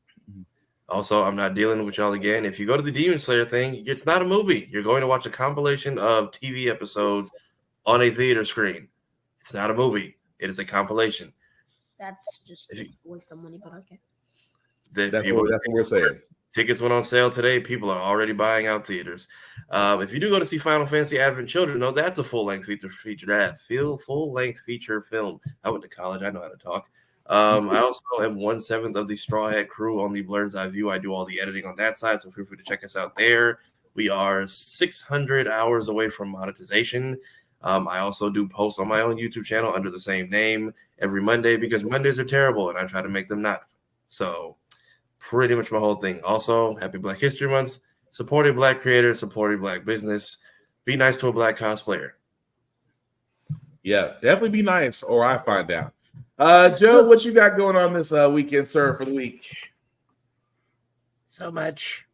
Also, I'm not dealing with y'all again. If you go to the Demon Slayer thing, it's not a movie. You're going to watch a compilation of TV episodes on a theater screen. It's not a movie. It is a compilation. That's just a waste of money, but okay. That's what we're saying. Tickets went on sale today. People are already buying out theaters. If you do go to see Final Fantasy Advent Children, no, that's a full-length full-length feature film. I went to college. I know how to talk. I also am 1/7 of the Straw Hat crew on the Blur's Eye View. I do all the editing on that side, so feel free to check us out there. We are 600 hours away from monetization. I also do posts on my own YouTube channel under the same name every Monday because Mondays are terrible, and I try to make them not. So pretty much my whole thing. Also, happy Black History Month. Supporting Black creators, supporting Black business. Be nice to a Black cosplayer. Yeah, definitely be nice, or I find out. Joe, what you got going on this weekend, sir, for the week? So much.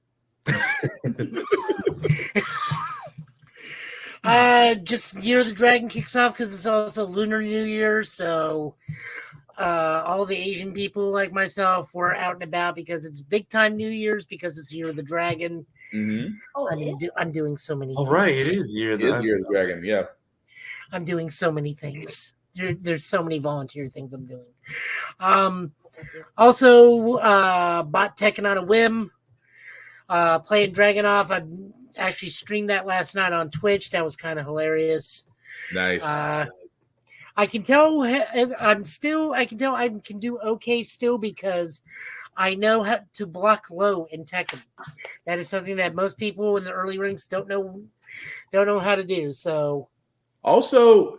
Just Year of the Dragon kicks off because it's also Lunar New Year, so all the Asian people like myself were out and about because it's big time New Year's because it's Year of the Dragon. Mm-hmm. I'm doing so many things. Right, it is Year of the Dragon, yeah. I'm doing so many things. There's so many volunteer things I'm doing. Also, bought Tekken on a whim. Playing Dragonoff. I actually streamed that last night on Twitch. That was kind of hilarious. Nice. I can tell I can tell I can do okay still because I know how to block low in Tekken. That is something that most people in the early ranks don't know how to do. So also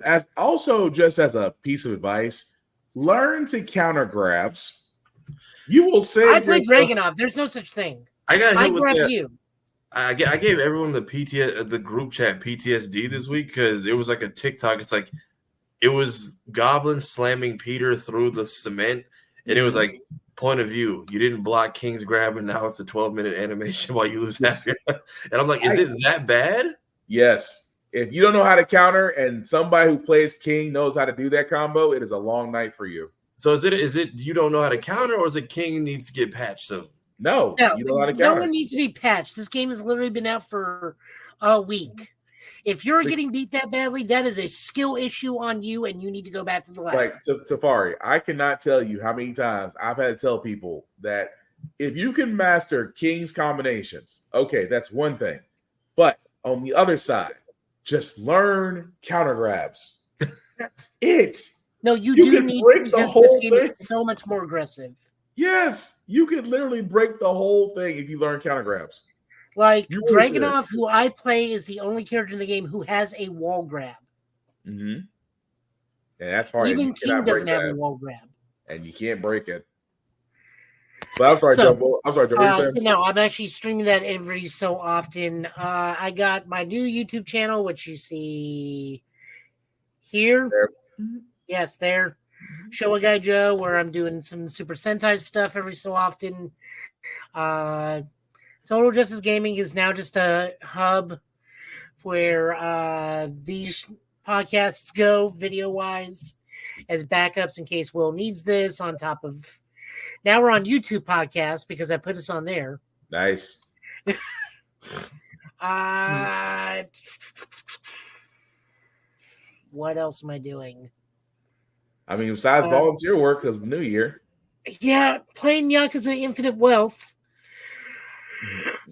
just as a piece of advice, learn to counter grabs. You will save I played yourself. Dragunov. There's no such thing. I got hit with grab that. you. I gave everyone the group chat PTSD this week because it was like a TikTok. It's like it was goblins slamming Peter through the cement, and it was like point of view. You didn't block King's grab, and now it's a 12-minute animation while you lose half your. And I'm like, is it that bad? Yes. If you don't know how to counter, and somebody who plays King knows how to do that combo, it is a long night for you. So is it you don't know how to counter, or is it King needs to get patched soon? No, you know how to counter. No one needs to be patched. This game has literally been out for a week. If you're getting beat that badly, that is a skill issue on you, and you need to go back to the lab. Like Tafari, I cannot tell you how many times I've had to tell people that if you can master King's combinations, okay, that's one thing. But on the other side, just learn counter grabs. That's it. No, you do need to, because this game is so much more aggressive. Yes, you could literally break the whole thing if you learn counter grabs. Like Dragunov, who I play, is the only character in the game who has a wall grab. Mm-hmm. And that's hard. Even King doesn't have a wall grab. And you can't break it. But I'm sorry, Joe. I'm sorry, Joe. So no, I'm actually streaming that every so often. I got my new YouTube channel, which you see here. There. Yes, there. Show a Guy Joe, where I'm doing some Super Sentai stuff every so often. Total Justice Gaming is now just a hub where these podcasts go video-wise as backups in case Will needs this. On top of now we're on YouTube podcasts because I put us on there. Nice. What else am I doing? I mean, besides volunteer work, because the new year. Yeah, playing Yakuza Infinite Wealth.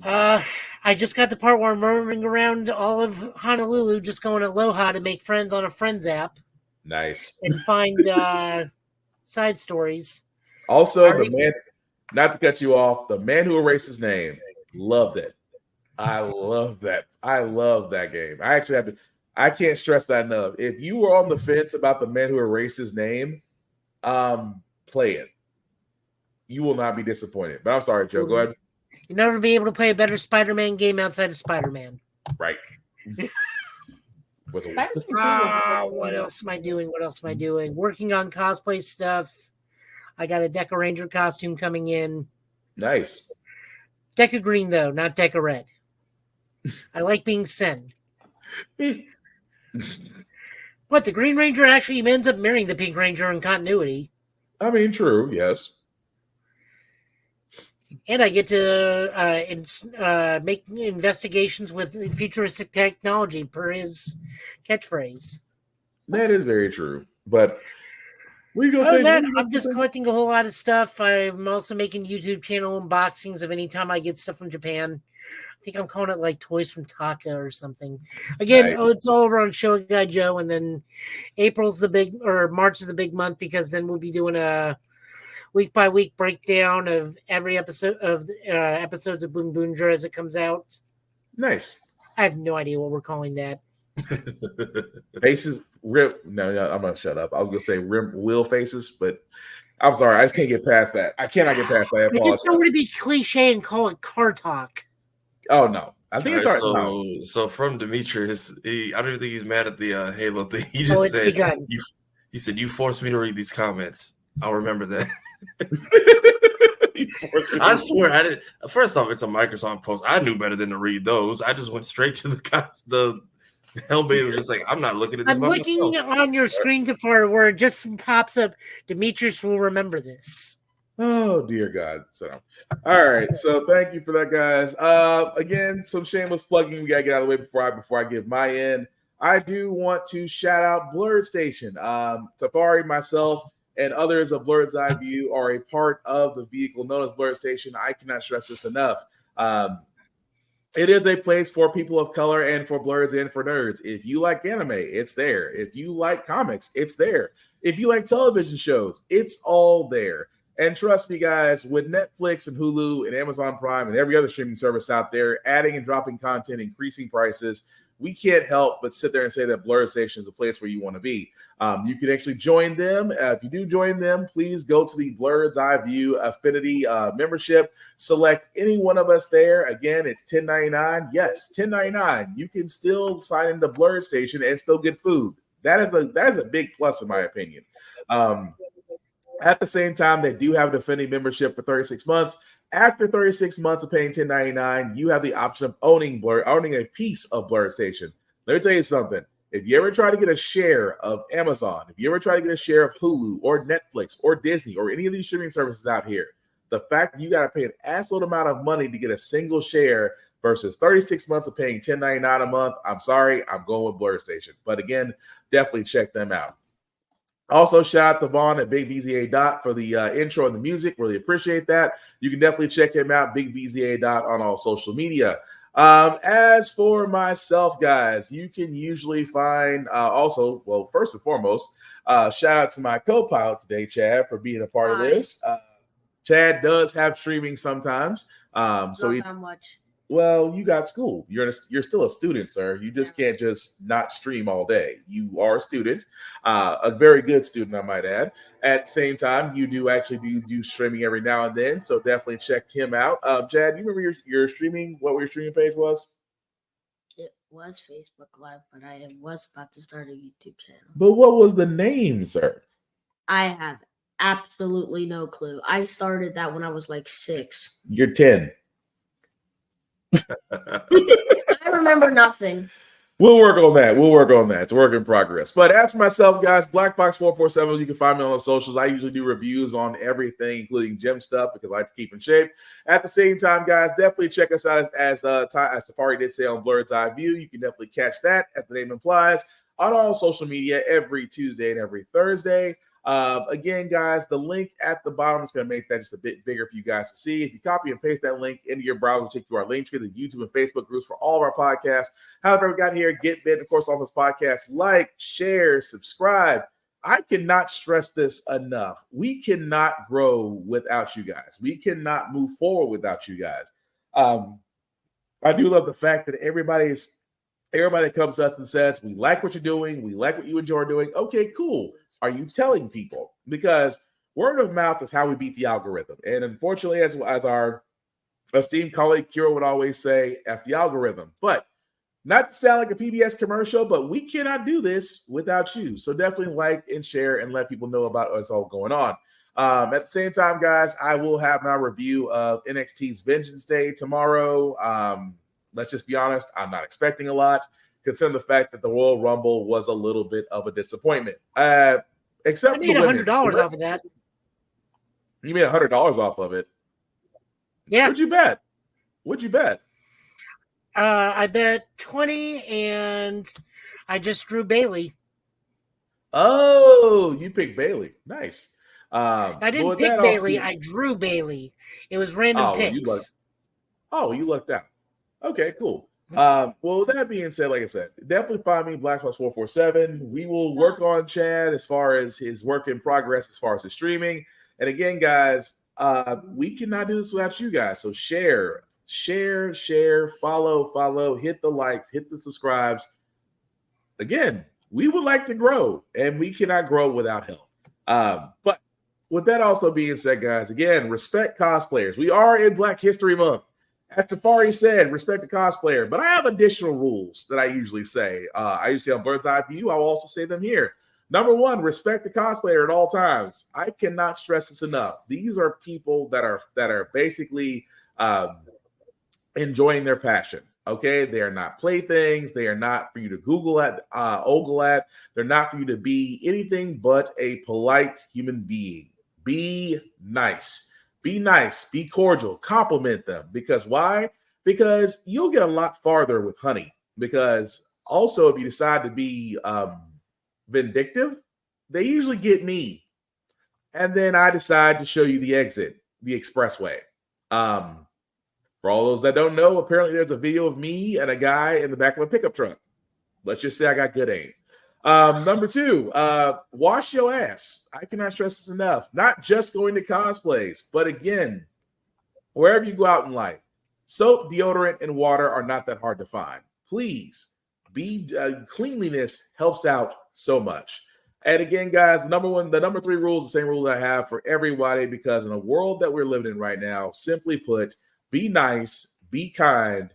I just got the part where I'm roaming around all of Honolulu, just going Aloha to make friends on a friends app. Nice. And find side stories. Also, the man, not to cut you off, the man who erased his name, loved it. I love that. I love that game. I actually have to. I can't stress that enough. If you were on the fence about the man who erased his name, play it. You will not be disappointed. But I'm sorry, Joe. Go ahead. You'll never be able to play a better Spider-Man game outside of Spider-Man. Right. What else am I doing? Working on cosplay stuff. I got a Deca Ranger costume coming in. Nice. Deca Green, though, not Deca Red. I like being Sen. What, the Green Ranger actually ends up marrying the Pink Ranger in continuity. I mean, true, yes. And I get to make investigations with futuristic technology per his catchphrase. That is very true. But what are you going to say? That, I'm just collecting a whole lot of stuff. I'm also making YouTube channel unboxings of any time I get stuff from Japan. I think I'm calling it like Toys from Taka or something. Again, Nice. it's all over on Show Guy Joe, and then March is the big month because then we'll be doing a week by week breakdown of every episode of episodes of Boom Boondra as it comes out. Nice. I have no idea what we're calling that. Faces, rip. No, I'm gonna shut up. I was gonna say wheel faces, but I'm sorry, I just can't get past that. I cannot get past that. I just don't want to be cliche and call it car talk. Oh no, I think it's So from Demetrius, I don't think he's mad at the Halo thing. He just it's begun. he said, "You forced me to read these comments. I'll remember that." I swear I didn't. First off, it's a Microsoft post. I knew better than to read those. I just went straight to the Hellbait was just like, I'm not looking at this. I'm looking on your screen to far where it just pops up. Demetrius will remember this. Oh dear God. So all right. So thank you for that, guys. Again, some shameless plugging. We gotta get out of the way before I give my end. I do want to shout out Blurred Station. Tafari, myself, and others of Blurred's Eye View are a part of the vehicle known as Blurred Station. I cannot stress this enough. It is a place for people of color and for blurs and for nerds. If you like anime, it's there. If you like comics, it's there. If you like television shows, it's all there. And trust me, guys, with Netflix and Hulu and Amazon Prime and every other streaming service out there adding and dropping content, increasing prices, we can't help but sit there and say that Blur Station is a place where you want to be. You can actually join them. If you do join them, please go to the Blur's Eye View Affinity membership. Select any one of us there. Again, it's $10.99. Yes, $10.99. You can still sign into Blur Station and still get food. That is a big plus in my opinion. At the same time, they do have an Affinity membership for 36 months. After 36 months of paying $10.99, you have the option of owning a piece of Blur Station. Let me tell you something. If you ever try to get a share of Amazon, if you ever try to get a share of Hulu or Netflix or Disney or any of these streaming services out here, the fact that you got to pay an assload amount of money to get a single share versus 36 months of paying $10.99 a month, I'm sorry, I'm going with Blur Station. But again, definitely check them out. Also, shout out to Vaughn at Big VZA Dot for the intro and the music. Really appreciate that. You can definitely check him out, Big VZA Dot, on all social media. As for myself, guys, you can usually find first and foremost, shout out to my co-pilot today, Chad, for being a part of this. Chad does have streaming sometimes. So Not that much. Well, you got school. You're still a student, sir. You just can't just not stream all day. You are a student, a very good student, I might add. At the same time, you do actually do streaming every now and then, so definitely check him out. Chad, you remember your streaming? What your streaming page was? It was Facebook Live, but I was about to start a YouTube channel. But what was the name, sir? I have absolutely no clue. I started that when I was like 6. You're 10. I remember nothing. We'll work on that. It's a work in progress. But as for myself, guys, BlackBox447, you can find me on the socials. I usually do reviews on everything, including gym stuff, because I like to keep in shape. At the same time, guys, definitely check us out as Safari did say on Blur's Eye View. You can definitely catch that, as the name implies, on all social media every Tuesday and every Thursday. Again, guys, the link at the bottom is going to make that just a bit bigger for you guys to see. If you copy and paste that link into your browser, take you to our link tree, the YouTube and Facebook groups for all of our podcasts. However, we got here, get bit, of course, on this podcast. Like, share, subscribe. I cannot stress this enough. We cannot grow without you guys. We cannot move forward without you guys. I do love the fact that everybody comes up and says, we like what you're doing. We like what you enjoy doing. Okay, cool. Are you telling people? Because word of mouth is how we beat the algorithm. And unfortunately, as our esteemed colleague Kira would always say, F the algorithm. But not to sound like a PBS commercial, but we cannot do this without you. So definitely like and share and let people know about what's all going on. At the same time, guys, I will have my review of NXT's Vengeance Day tomorrow. Let's just be honest, I'm not expecting a lot, considering the fact that the Royal Rumble was a little bit of a disappointment. Except I made $100 off of that. You made $100 off of it? Yeah. What'd you bet? I bet 20, and I just drew Bailey. Oh, you picked Bailey. Nice. I didn't pick Bailey. I drew Bailey. It was random picks. You lucked out. Okay, cool. Well, with that being said, like I said, definitely find me BlackBox447. We will work on Chad as far as his work in progress, as far as his streaming. And again, guys, we cannot do this without you guys. So share, follow, hit the likes, hit the subscribes. Again, we would like to grow, and we cannot grow without help. But with that also being said, guys, again, respect cosplayers. We are in Black History Month. As Tafari said, respect the cosplayer. But I have additional rules that I usually say. I usually say on Bird's Eye View. I will also say them here. Number one, respect the cosplayer at all times. I cannot stress this enough. These are people that are basically enjoying their passion. Okay, they are not playthings. They are not for you to Google at, ogle at. They're not for you to be anything but a polite human being. Be nice. Be nice, be cordial, compliment them. Because why? Because you'll get a lot farther with honey. Because also, if you decide to be vindictive, they usually get me. And then I decide to show you the exit, the expressway. For For all those that don't know, apparently there's a video of me and a guy in the back of a pickup truck. Let's just say I got good aim. Number 2, wash your ass. I cannot stress this enough. Not just going to cosplays, but again, wherever you go out in life, soap, deodorant, and water are not that hard to find. Please, cleanliness helps out so much. And again, guys, the number 3 rule is the same rule that I have for everybody, because in a world that we're living in right now, simply put, be nice, be kind,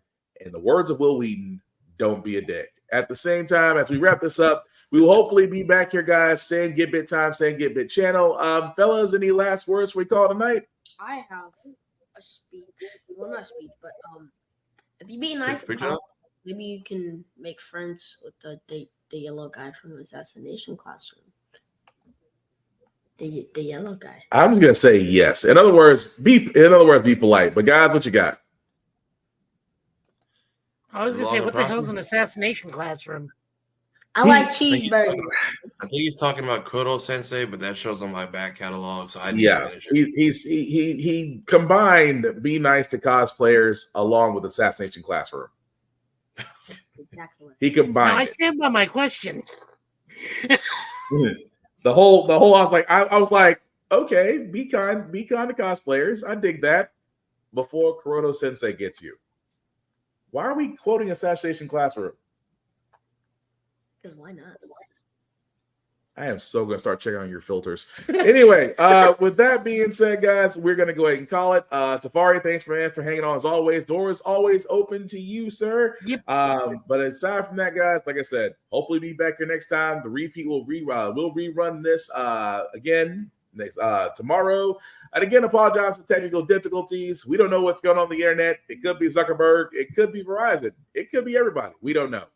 and the words of Will Wheaton, don't be a dick. At the same time, as we wrap this up, we will hopefully be back here, guys, saying Get Bit time, saying Get Bit channel. Fellas, any last words we call tonight? I have a speech. Well, not a speech, but if you be nice, maybe you can make friends with the yellow guy from Assassination Classroom. The yellow guy. I'm just gonna say yes. In other words, be polite. But guys, what you got? I was gonna say, what the hell's an assassination classroom? I like cheeseburgers. I think he's talking about Kuroto Sensei, but that shows on my back catalog, so I didn't finish it. He combined Be Nice to Cosplayers along with Assassination Classroom. Exactly. He combined. No, I stand by my question. The whole I was like, okay, be kind to cosplayers. I dig that. Before Kuroto Sensei gets you. Why are we quoting Assassination Classroom? Because why not? I am so going to start checking on your filters. Anyway, with that being said, guys, we're going to go ahead and call it. Tafari, thanks for hanging on as always. Door is always open to you, sir. Yep. But aside from that, guys, like I said, hopefully be back here next time. The repeat will we'll rerun this again next tomorrow. And again, apologize for technical difficulties. We don't know what's going on the internet. It could be Zuckerberg. It could be Verizon. It could be everybody. We don't know.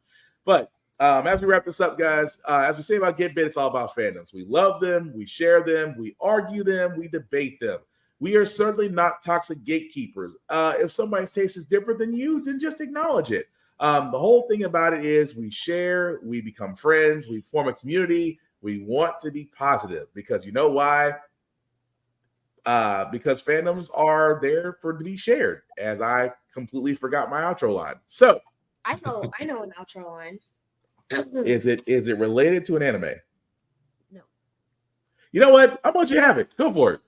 But as we wrap this up, guys, as we say about Get Bit, it's all about fandoms. We love them. We share them. We argue them. We debate them. We are certainly not toxic gatekeepers. If somebody's taste is different than you, then just acknowledge it. The whole thing about it is we share, we become friends, we form a community. We want to be positive because you know why? Because fandoms are there to be shared, as I completely forgot my outro line. So I know an outro line. Is it related to an anime? No. You know what? How about you have it? Go for it.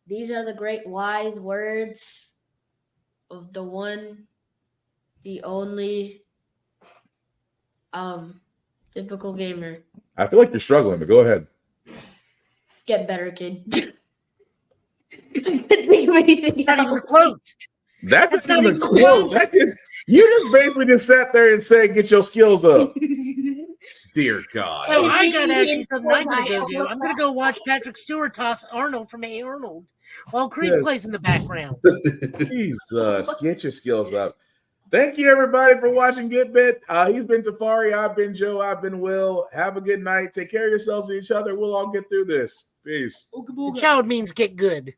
These are the great wise words of the one, the only, typical gamer. I feel like you're struggling, but go ahead. Get better, kid. I couldn't think of anything Not even else. close. That's not even close. You just basically just sat there and said, "Get your skills up." Dear God. Oh, I got actually something I'm going to go do. I'm going to go watch Patrick Stewart toss Arnold from A. Arnold while Creed plays in the background. Jesus, get your skills up. Thank you, everybody, for watching Get Bit. He's been Safari. I've been Joe. I've been Will. Have a good night. Take care of yourselves and each other. We'll all get through this. Peace. The child means get good.